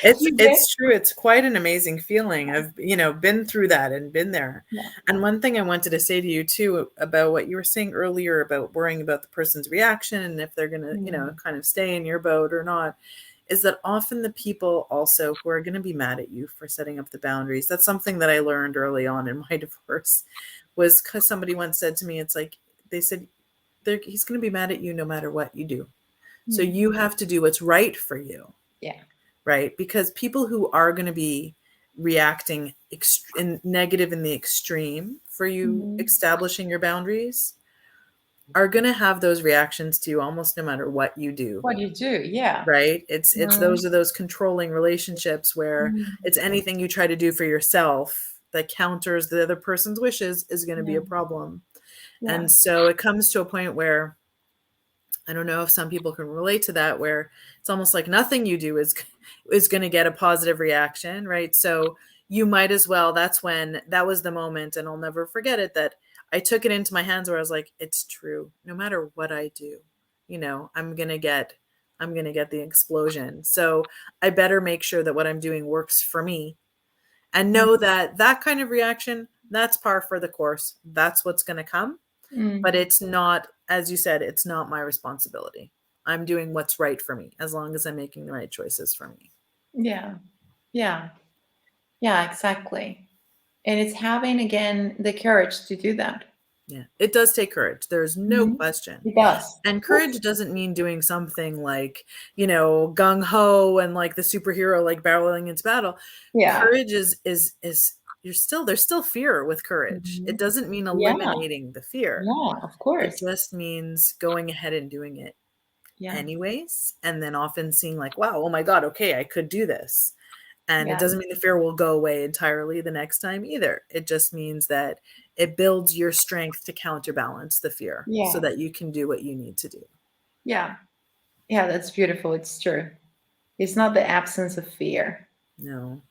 It's You get, it's true. It's quite an amazing feeling. I've, been through that and been there. yeah. And one thing I wanted to say to you too about what you were saying earlier about worrying about the person's reaction and if they're going to, Mm. kind of stay in your boat or not, is that often the people also who are going to be mad at you for setting up the boundaries. That's something that I learned early on in my divorce, was because somebody once said to me, it's like, they said, he's going to be mad at you no matter what you do. So Mm. you have to do what's right for you, Yeah. right? Because people who are going to be reacting in negative in the extreme for you Mhm. establishing your boundaries, are going to have those reactions to you almost no matter what you do. What you do, yeah. Right? It's Mhm. those are those controlling relationships where Mhm. it's anything you try to do for yourself that counters the other person's wishes is going to be Yeah, a problem. yeah. And so it comes to a point where I don't know if some people can relate to that, where it's almost like nothing you do is going to get a positive reaction, right? So you might as well. That's when that was the moment, and I'll never forget it. That I took it into my hands where I was like, "It's true. No matter what I do, I'm gonna get the explosion. So I better make sure that what I'm doing works for me, and know that that kind of reaction, that's par for the course. That's what's going to come, but Mm. it's not, as you said, it's not my responsibility. I'm doing what's right for me as long as I'm making the right choices for me. Yeah, yeah, yeah, exactly. And it's having again the courage to do that. Yeah. It does take courage. There's no Mhm. question. It does. And courage doesn't mean doing something like, gung ho and like the superhero, like barreling into battle. Yeah. Courage is there's still fear with courage. It Mhm. doesn't mean Yeah, eliminating the fear. yeah, of It course. just means going ahead and doing it Yeah, anyways, and then often seeing like, wow, oh my God, okay, I could do this. And it yeah, doesn't mean the fear will go away entirely the next time either. It just means that it builds your strength to counterbalance the fear so yeah, that you can do what you need to do. yeah. Yeah, that's beautiful. It's true. It's not the absence of fear. No,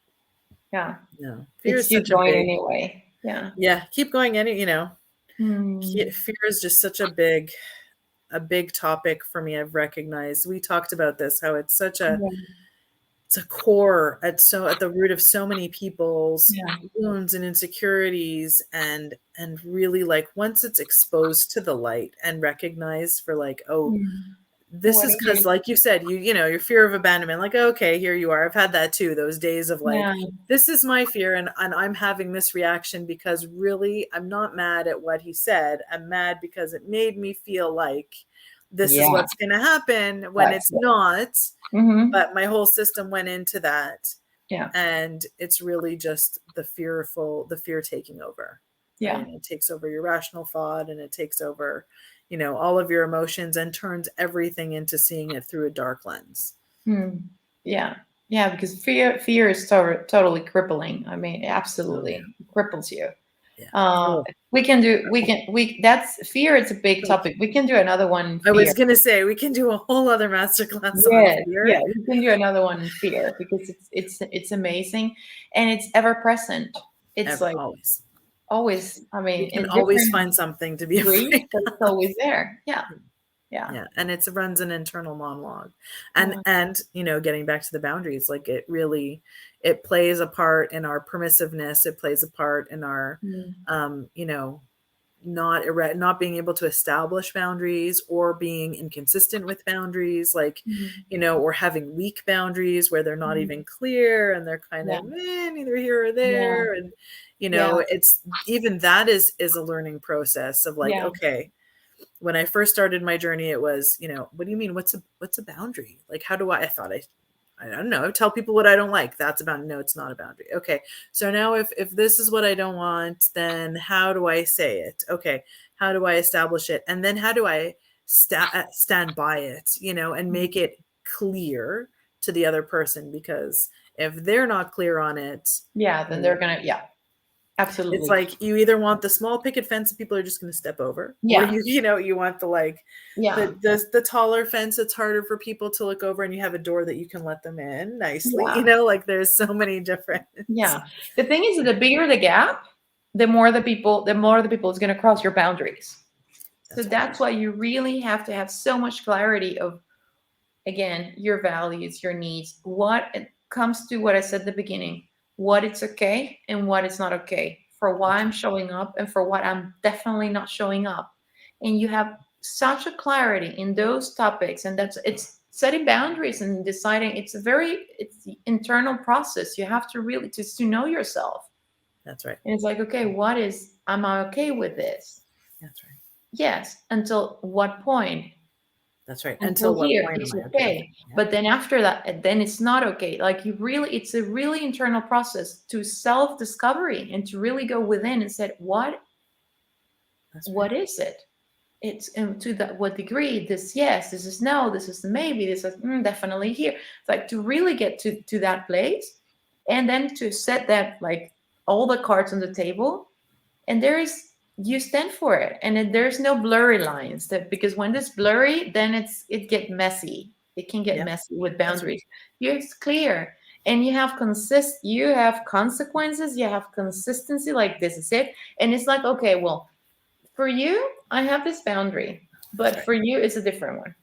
Yeah. no. Fear It's is you such a going big, anyway. Yeah. yeah, keep going Mm. fear is just such a big topic for me. I've recognized. We talked about this, how Yeah. it's a core at the root of so many people's Yeah. wounds and insecurities, and really, like, once it's exposed to the light and recognized for like, oh, Mm. this What is are because, you? like you said, your fear of abandonment, like, okay, here you are. I've had that too, those days of like, Yeah. this is my fear, and I'm having this reaction because really I'm not mad at what he said. I'm mad because it made me feel like this is Yeah. what's going to happen when That's it's it. not, Mm-hmm. but my whole system went into that, Yeah. and it's really just the fear taking over, right? Yeah. And it takes over your rational thought, and it takes over all of your emotions, and turns everything into seeing it through a dark lens. Mm. Yeah. Yeah. Because fear is totally crippling. I mean, Oh yeah. absolutely cripples you. Yeah. Uh, Oh, that's fear. It's a big topic. We can do another one in I fear. was gonna say we can do a whole other masterclass on Yes, yeah, fear. we can do another one in fear because it's amazing and it's ever present. It's Ever, like always. always, I We mean, can in always different find something to be degrees, afraid but of. it's always there. Yeah, yeah, Yeah, and it runs an internal monologue. And yeah. getting back to the boundaries, like, it plays a part in our permissiveness. It plays a part in our Mm, um, you know, not being able to establish boundaries, or being inconsistent with boundaries, like, mm, or having weak boundaries where they're not mm. even clear, and they're kind Yeah, of neither here or yeah, there. And yeah, it's even that is a learning process of like, yeah, okay, when I first started my journey, it was, what do you mean? What's a boundary? Like, how do I thought I don't know, tell people what I don't like. That's about, no, it's not a boundary. Okay. So now if this is what I don't want, then how do I say it? Okay. How do I establish it? And then how do I stand by it, and make mm, it clear to the other person? Because if they're not clear on it, yeah. Then they're gonna, yeah, it's absolutely. like you either want the small picket fence that people are just going to step over, or Yeah, you want the, like, yeah, the taller fence that's harder for people to look over, and you have a door that you can let them in nicely. yeah, Like, there's so many different. yeah. The thing is, that the bigger the gap, the more the people is gonna cross your boundaries. So That's right. that's why you really have to have so much clarity of, again, your values, your needs, what it comes to what I said at the beginning, what it's okay and what it's not okay, for why That's I'm right. showing up and for what I'm definitely not showing up. And you have such a clarity in those topics, and it's setting boundaries and deciding. It's the internal process. You have to really just to know yourself. That's right. And it's like, okay, am I okay with this? That's right. Yes. Until what point? That's right. Until Until what here point am it's I okay with it? okay, Yeah. but then after that, then it's not okay. Like, it's a really internal process to self discovery and to really go within and say, what That's right. what is it? it's to that what degree, this yes, this is no, this is maybe, this is definitely here. It's like to really get to that place, and then to set that, like, all the cards on the table, and there is, you stand for it, and there's no blurry lines, that because when it's blurry, then it get messy, it can get Yeah, messy with that's right. boundaries. It's clear, and you have consequences, you have consistency, like this is it. And it's like, okay, well, for you, I have this boundary, but Right. for you, it's a different one.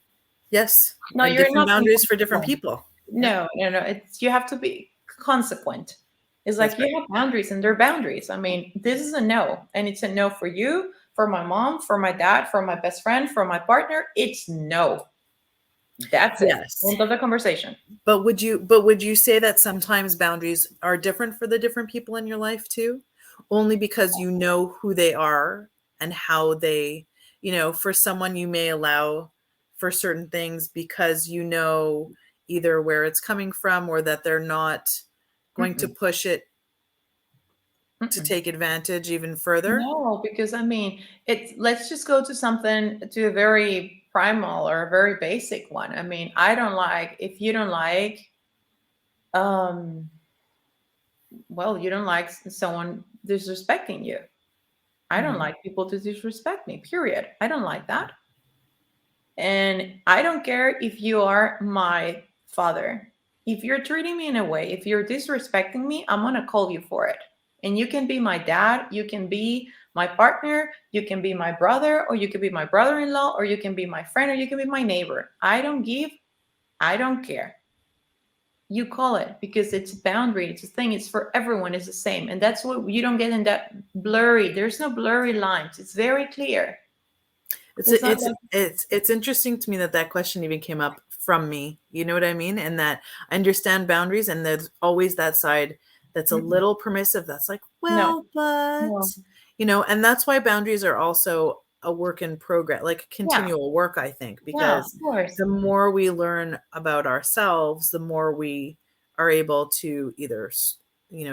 Yes, No, and you're different not being boundaries for different consequent. people. Yeah, No, no, no. It's, you have to be consequent. It's that's like right. you have boundaries, and they're boundaries. I mean, this is a no, and it's a no for you, for my mom, for my dad, for my best friend, for my partner. It's no. That's it. Yes. End of the conversation. But would you say that sometimes boundaries are different for the different people in your life too? Only because you know who they are and how they, for someone you may allow for certain things because you know either where it's coming from or that they're not going to Mm-mm, push it to mm-mm. take advantage even further. No, because I mean, it's, let's just go to something, to a very primal or a very basic one. I mean, I don't like, if you don't like, um, well, you don't like someone disrespecting you. I don't Mhm. like people to disrespect me, period. I don't like that. And I don't care if you are my father. If you're treating me in a way, if you're disrespecting me, I'm going to call you for it. And you can be my dad, you can be my partner, you can be my brother, or you can be my brother in law, or you can be my friend, or you can be my neighbor. I don't give, I don't care. You call it, because it's a boundary, it's a thing, it's for everyone, it's the same. And that's what you don't get in that blurry, there's no blurry lines, it's very clear. It's It's not it's like it's interesting to me that that question even came up from me. You know what I mean? And that I understand boundaries, and there's always that side that's a mm-mm, little permissive. That's like, no, well, no, but and that's why boundaries are also a work in progress, like yeah, continual work. I think yeah, because of course. the more we learn about ourselves, the more we are able to either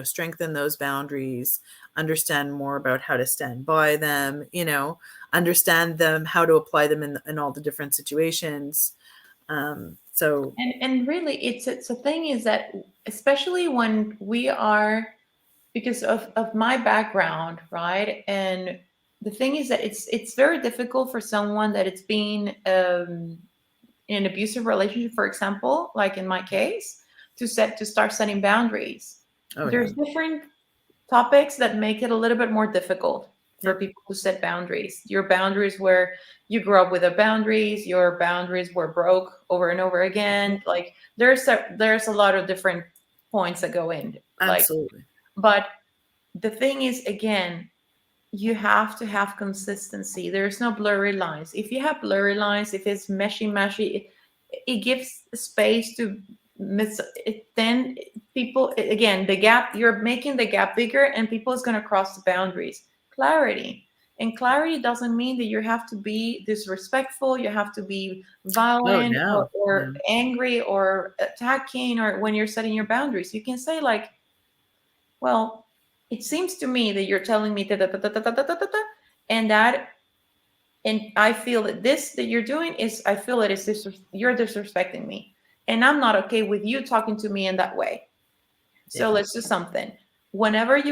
strengthen those boundaries, understand more about how to stand by them, understand them, how to apply them in all the different situations. So, And really, it's a thing is that, especially when we are, because of my background, right? And the thing is that it's very difficult for someone that it's been in an abusive relationship, for example, like in my case, to start setting boundaries. oh yeah, There's different topics that make it a little bit more difficult for yeah, people to set boundaries. Your boundaries where you grew up with the boundaries, your boundaries were broke over and over yeah, again. Like there's a lot of different points that go in. Like, absolutely. but the thing is, again, you have to have consistency. There's no blurry lines. If you have blurry lines, if it's meshy, it gives space to miss it. Then people, again, the gap, you're making the gap bigger, and people is going to cross the boundaries. Clarity. And clarity doesn't mean that you have to be disrespectful, you have to be Oh violent, no, or no, angry or attacking, or when you're setting your boundaries. You can say, like, well, it seems to me that you're telling me da, and that, and I feel that this that you're doing is, I feel that it's you're disrespecting me, and I'm not okay with you talking to me in that way. So yeah, let's do something. Whenever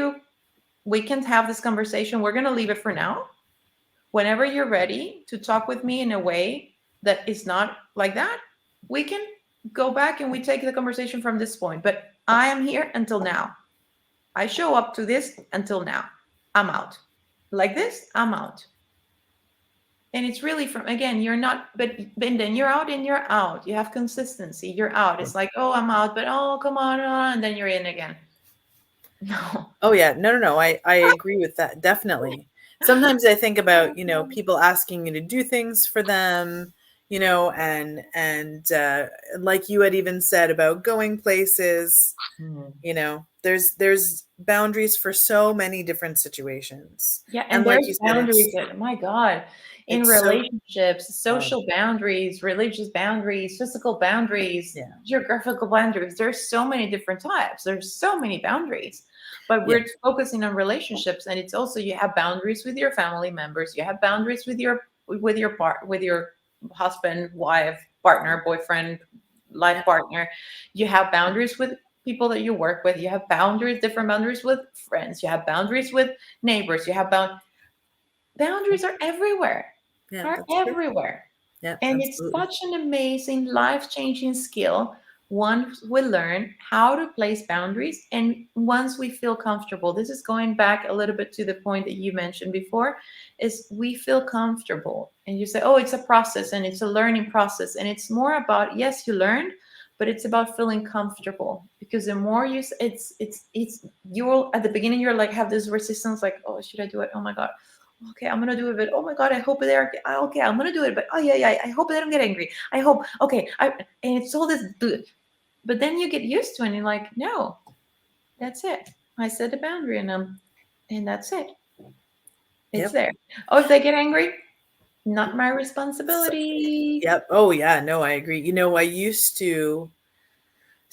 we can have this conversation, we're gonna leave it for now. Whenever you're ready to talk with me in a way that is not like that, we can go back and we take the conversation from this point. But I am here until now. I show up to this until now. I'm out. Like this, I'm out. And it's really from, again, you're not, but then you're out and you're out. You have consistency. You're out. It's like, oh, I'm out, but oh, come on, and then you're in again. No. oh yeah, no, no, no. I agree with that definitely. Sometimes I think about people asking you to do things for them, and like you had even said about going places. Hmm. There's boundaries for so many different situations. Yeah, and And like there's you said, boundaries that, my God, in it's so relationships, hard. social boundaries, religious boundaries, physical boundaries, Yeah. geographical boundaries. There's so many different types. There's so many boundaries. But Yeah. we're focusing on relationships, and it's also, you have boundaries with your family members, you have boundaries with your with your with your husband, wife, partner, boyfriend, life Yeah. partner. You have boundaries with people that you work with. You have boundaries, different boundaries with friends. You have boundaries with neighbors. You have boundaries are everywhere. Yeah, Are that's true. everywhere. Yeah, And it's absolutely. such an amazing life-changing skill once we learn how to place boundaries and once we feel comfortable. This is going back a little bit to the point that you mentioned before, is we feel comfortable. And you say, oh, it's a process and it's a learning process. And it's more about, yes, you learned, but it's about feeling comfortable. Because the more you, it's, you'll, at the beginning, you're like, have this resistance, like, oh, should I do it? Oh my God, okay, I'm gonna do it, but oh my God, I hope they're okay. I'm gonna do it, but oh yeah, yeah, I hope they don't get angry. I hope, okay, and it's all this, but then you get used to it, and you're like, no, that's it. I set a boundary, and that's it. It's Yep. there. Oh, if they get angry, not my So, responsibility. yep. Oh yeah, no, I agree. I used to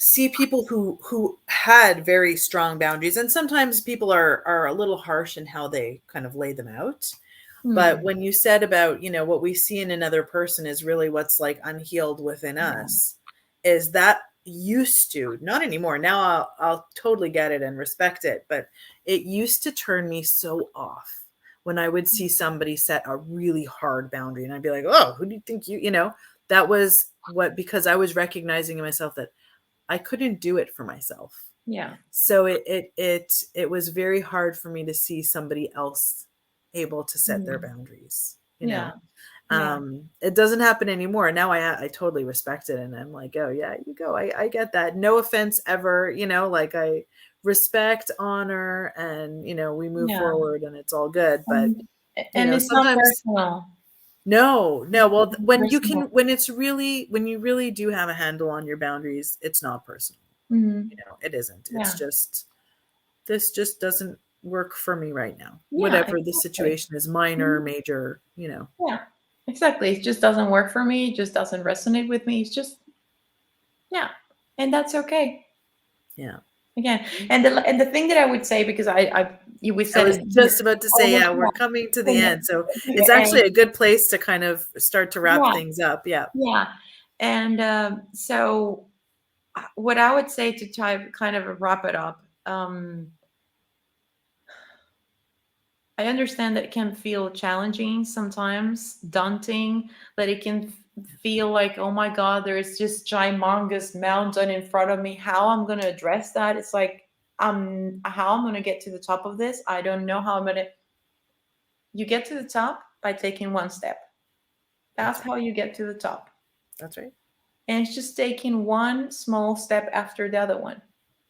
see people who had very strong boundaries, and sometimes people are a little harsh in how they kind of lay them out. But Hmm. when you said about, what we see in another person is really what's like unhealed within Yeah. us, is that used to, not anymore. Now I'll totally get it and respect it, but it used to turn me so off when I would see somebody set a really hard boundary and I'd be like, "Oh, who do you think that was what, because I was recognizing in myself that I couldn't do it for myself. Yeah. So it was very hard for me to see somebody else able to set their Hmm. boundaries. Yeah. Yeah. It doesn't happen anymore. Now I totally respect it and I'm like, oh yeah, you go. I get that. No offense ever, like I respect, honor, and we move Yeah. forward and it's all good. But And, and it's not sometimes personal. no, no. It's Well, not when you can, personal. when you really do have a handle on your boundaries, it's not personal. Hmm. It isn't. It's Yeah. just, this just doesn't work for me right now. Yeah. Whatever the Exactly. situation is, minor, Mhm. major. Yeah, exactly. It just doesn't work for me. It just doesn't resonate with me. It's just, yeah, and that's okay. Yeah. Again, and the thing that I would say, because we I said was it, just about to say, almost, yeah, we're coming to the yeah, end. So it's and actually a good place to kind of start to wrap yeah, things up. Yeah. yeah, and so what I would say to try kind of wrap it up. I understand that it can feel challenging sometimes, daunting, that it can feel like, oh my God, there's just humongous mountain in front of me. How I'm going to address that? It's like, how I'm going to get to the top of this? I don't know how I'm going to. You get to the top by taking one step. That's That's right. how you get to the top. That's right. And it's just taking one small step after the other one.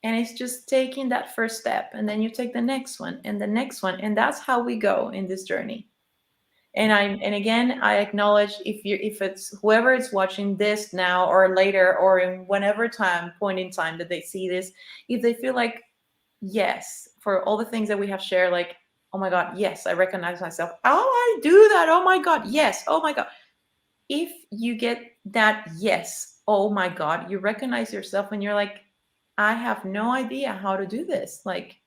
And it's just taking that first step. And then you take the next one and the next one. And that's how we go in this journey. Yeah. And again, I acknowledge, if it's whoever is watching this now or later or in whenever point in time that they see this, if they feel like, yes, for all the things that we have shared, like, oh my God, yes, I recognize myself, oh, I do that, oh my God, yes, oh my God, if you get that, yes, oh my God, you recognize yourself and you're like, I have no idea how to do this, like,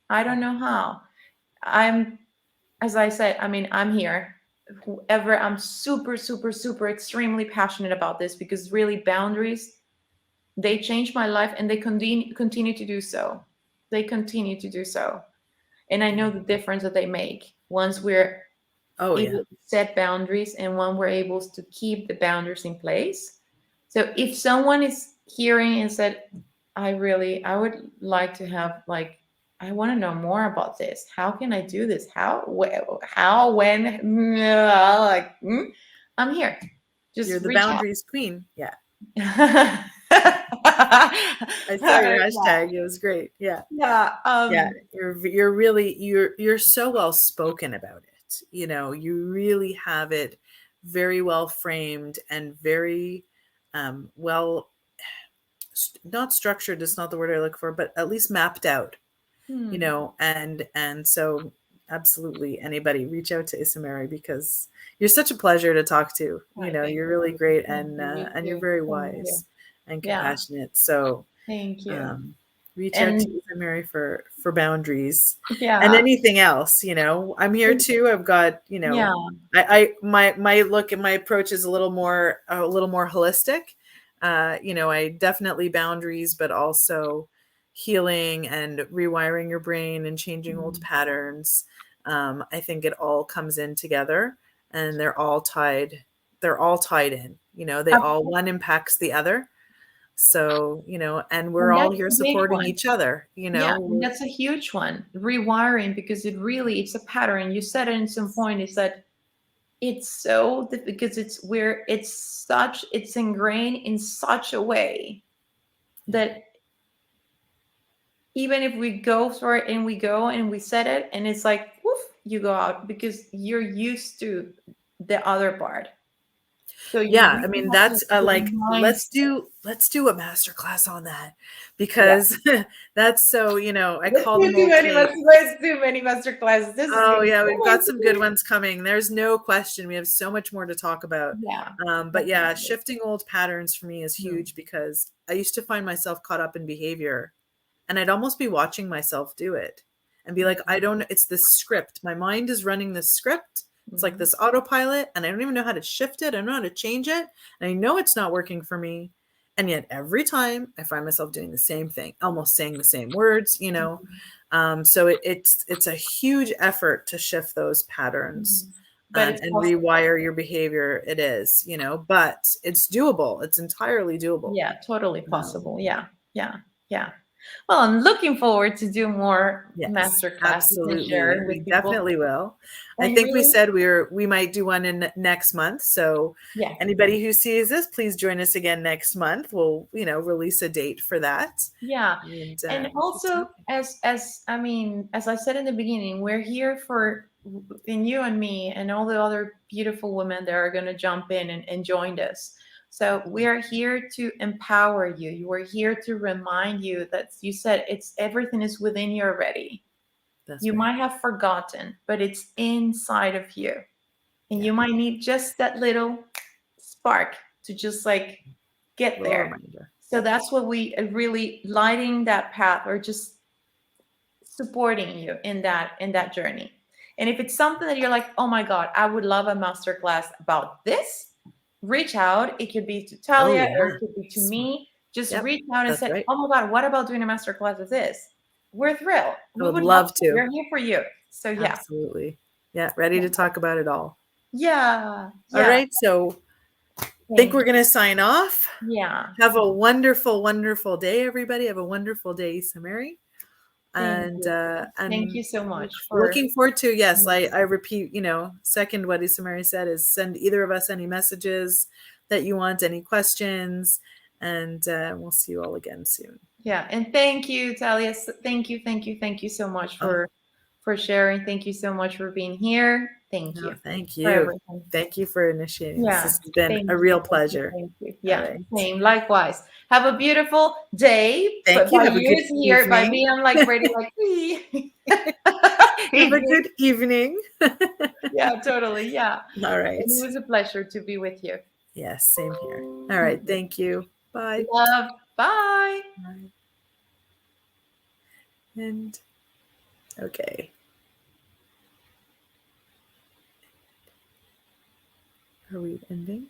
I don't know how. I'm As I said, I mean, I'm here. Whoever, I'm super, super, super extremely passionate about this, because really boundaries, they changed my life and they continue to do so. They continue to do so. And I know the difference that they make once we're Oh able yeah. to set boundaries and when we're able to keep the boundaries in place. So if someone is hearing and said, I would like to have, like, I want to know more about this. How can I do this? How, when, like, I'm here. You're Just the reach out. boundaries queen. Yeah. Yeah. I saw your hashtag. It was great. Yeah. Yeah. Yeah. You're so well spoken about it. You really have it very well framed and very well, not structured is not the word I look for, but at least mapped out. Hmm. And so absolutely anybody reach out to IssaMary, because you're such a pleasure to talk to. I thank You're really you. great, Thank and you. You you're too. very Thank you. wise and Yeah. compassionate. So Thank you. um Reach out to And IssaMary for boundaries and yeah, anything else. I'm here too. I've got, yeah. my look and my approach is a little more holistic. I definitely boundaries, but also healing and rewiring your brain and changing old Mhm. patterns. I think it all comes in together, and they're all tied. They're all tied in. They all, one impacts the other. So, and we're And all that's here the big supporting one. each other, Yeah, and that's a huge one. Rewiring, because it's a pattern. You said it in some point, is that it's because it's ingrained in such a way Yeah. that even if we go for it and we go and we set it and it's like woof, you go out because you're used to the other part. So you Yeah, really I mean, have to that's like, remind. let's do a masterclass on that, Yeah. because that's so, I Let's call do them too old many cake. master let's do many master classes. This is Oh gonna be yeah, we've got some good amazing. ones coming. There's no question. We have so much more to talk about. Yeah, But yeah, definitely. shifting old patterns for me is Mhm. huge, because I used to find myself caught up in behavior, and I'd almost be watching myself do it and be like, I Mhm. don't, it's this script. My mind is running this script. It's like Mhm. this autopilot, and I don't even know how to shift it. I don't know how to change it. And I know it's not working for me. And yet every time I find myself doing the same thing, almost saying the same words. Mhm. So it's a huge effort to shift those patterns Mhm. But and, it's and possible. rewire your behavior. It is, but it's doable. It's entirely doable. Yeah, totally Um, possible. Yeah, yeah, yeah. Well, I'm looking forward to do more Yes, master classes and absolutely. share We with people. definitely will. I And think we really, said we might do one in next month. So yeah, anybody who sees this, please join us again next month. We'll, release a date for that. yeah. And And we'll keep also, talking. as I said in the beginning, we're here for in you and me and all the other beautiful women that are going to jump in and join us. So we are here to empower you. You are here to remind you that you said it's everything is within you already. That's You right. might have forgotten, but it's inside of you. And Yeah. you might need just that little spark to just like get Little there. reminder. So Yep. that's what we really lighting that path or just supporting you in that journey. And if it's something that you're like, oh my God, I would love a masterclass about this, reach out. It could be to Oh Talia or yeah. it could be to Smart. me. Just Yep. reach out and That's say, right. oh my God, what about doing a masterclass of this? We're thrilled. I We would would love love to. to. We're here for you. So yeah. Absolutely. Yeah. Ready Yeah. to talk about it all. Yeah. All Yeah. right. So think Thank we're you. going to sign off. Yeah. Have a wonderful, wonderful day, everybody. Have a wonderful day, IssaMary. Thank And you. Thank you so much for looking forward to, yes, I repeat, second what IssaMary said is send either of us any messages that you want, any questions, and we'll see you all again soon. yeah. And thank you, Talia. Thank you so much Oh, for sharing. Thank you so much for being here. Thank no, you thank for you. everything. Thank you for initiating this. Yeah. This has been Thank a you. real Thank you. pleasure. Thank you. All Yeah. right. Same. Likewise. Have a beautiful day. Thank But you. by Have a you, good it's here. By evening. me, I'm like ready, like, Have a evening. good evening. Yeah, totally. Yeah. All And it right. was a pleasure to be with you. Yes, same here. All right. Thank you. Bye. Love. Bye. Bye. And okay. Are we ending?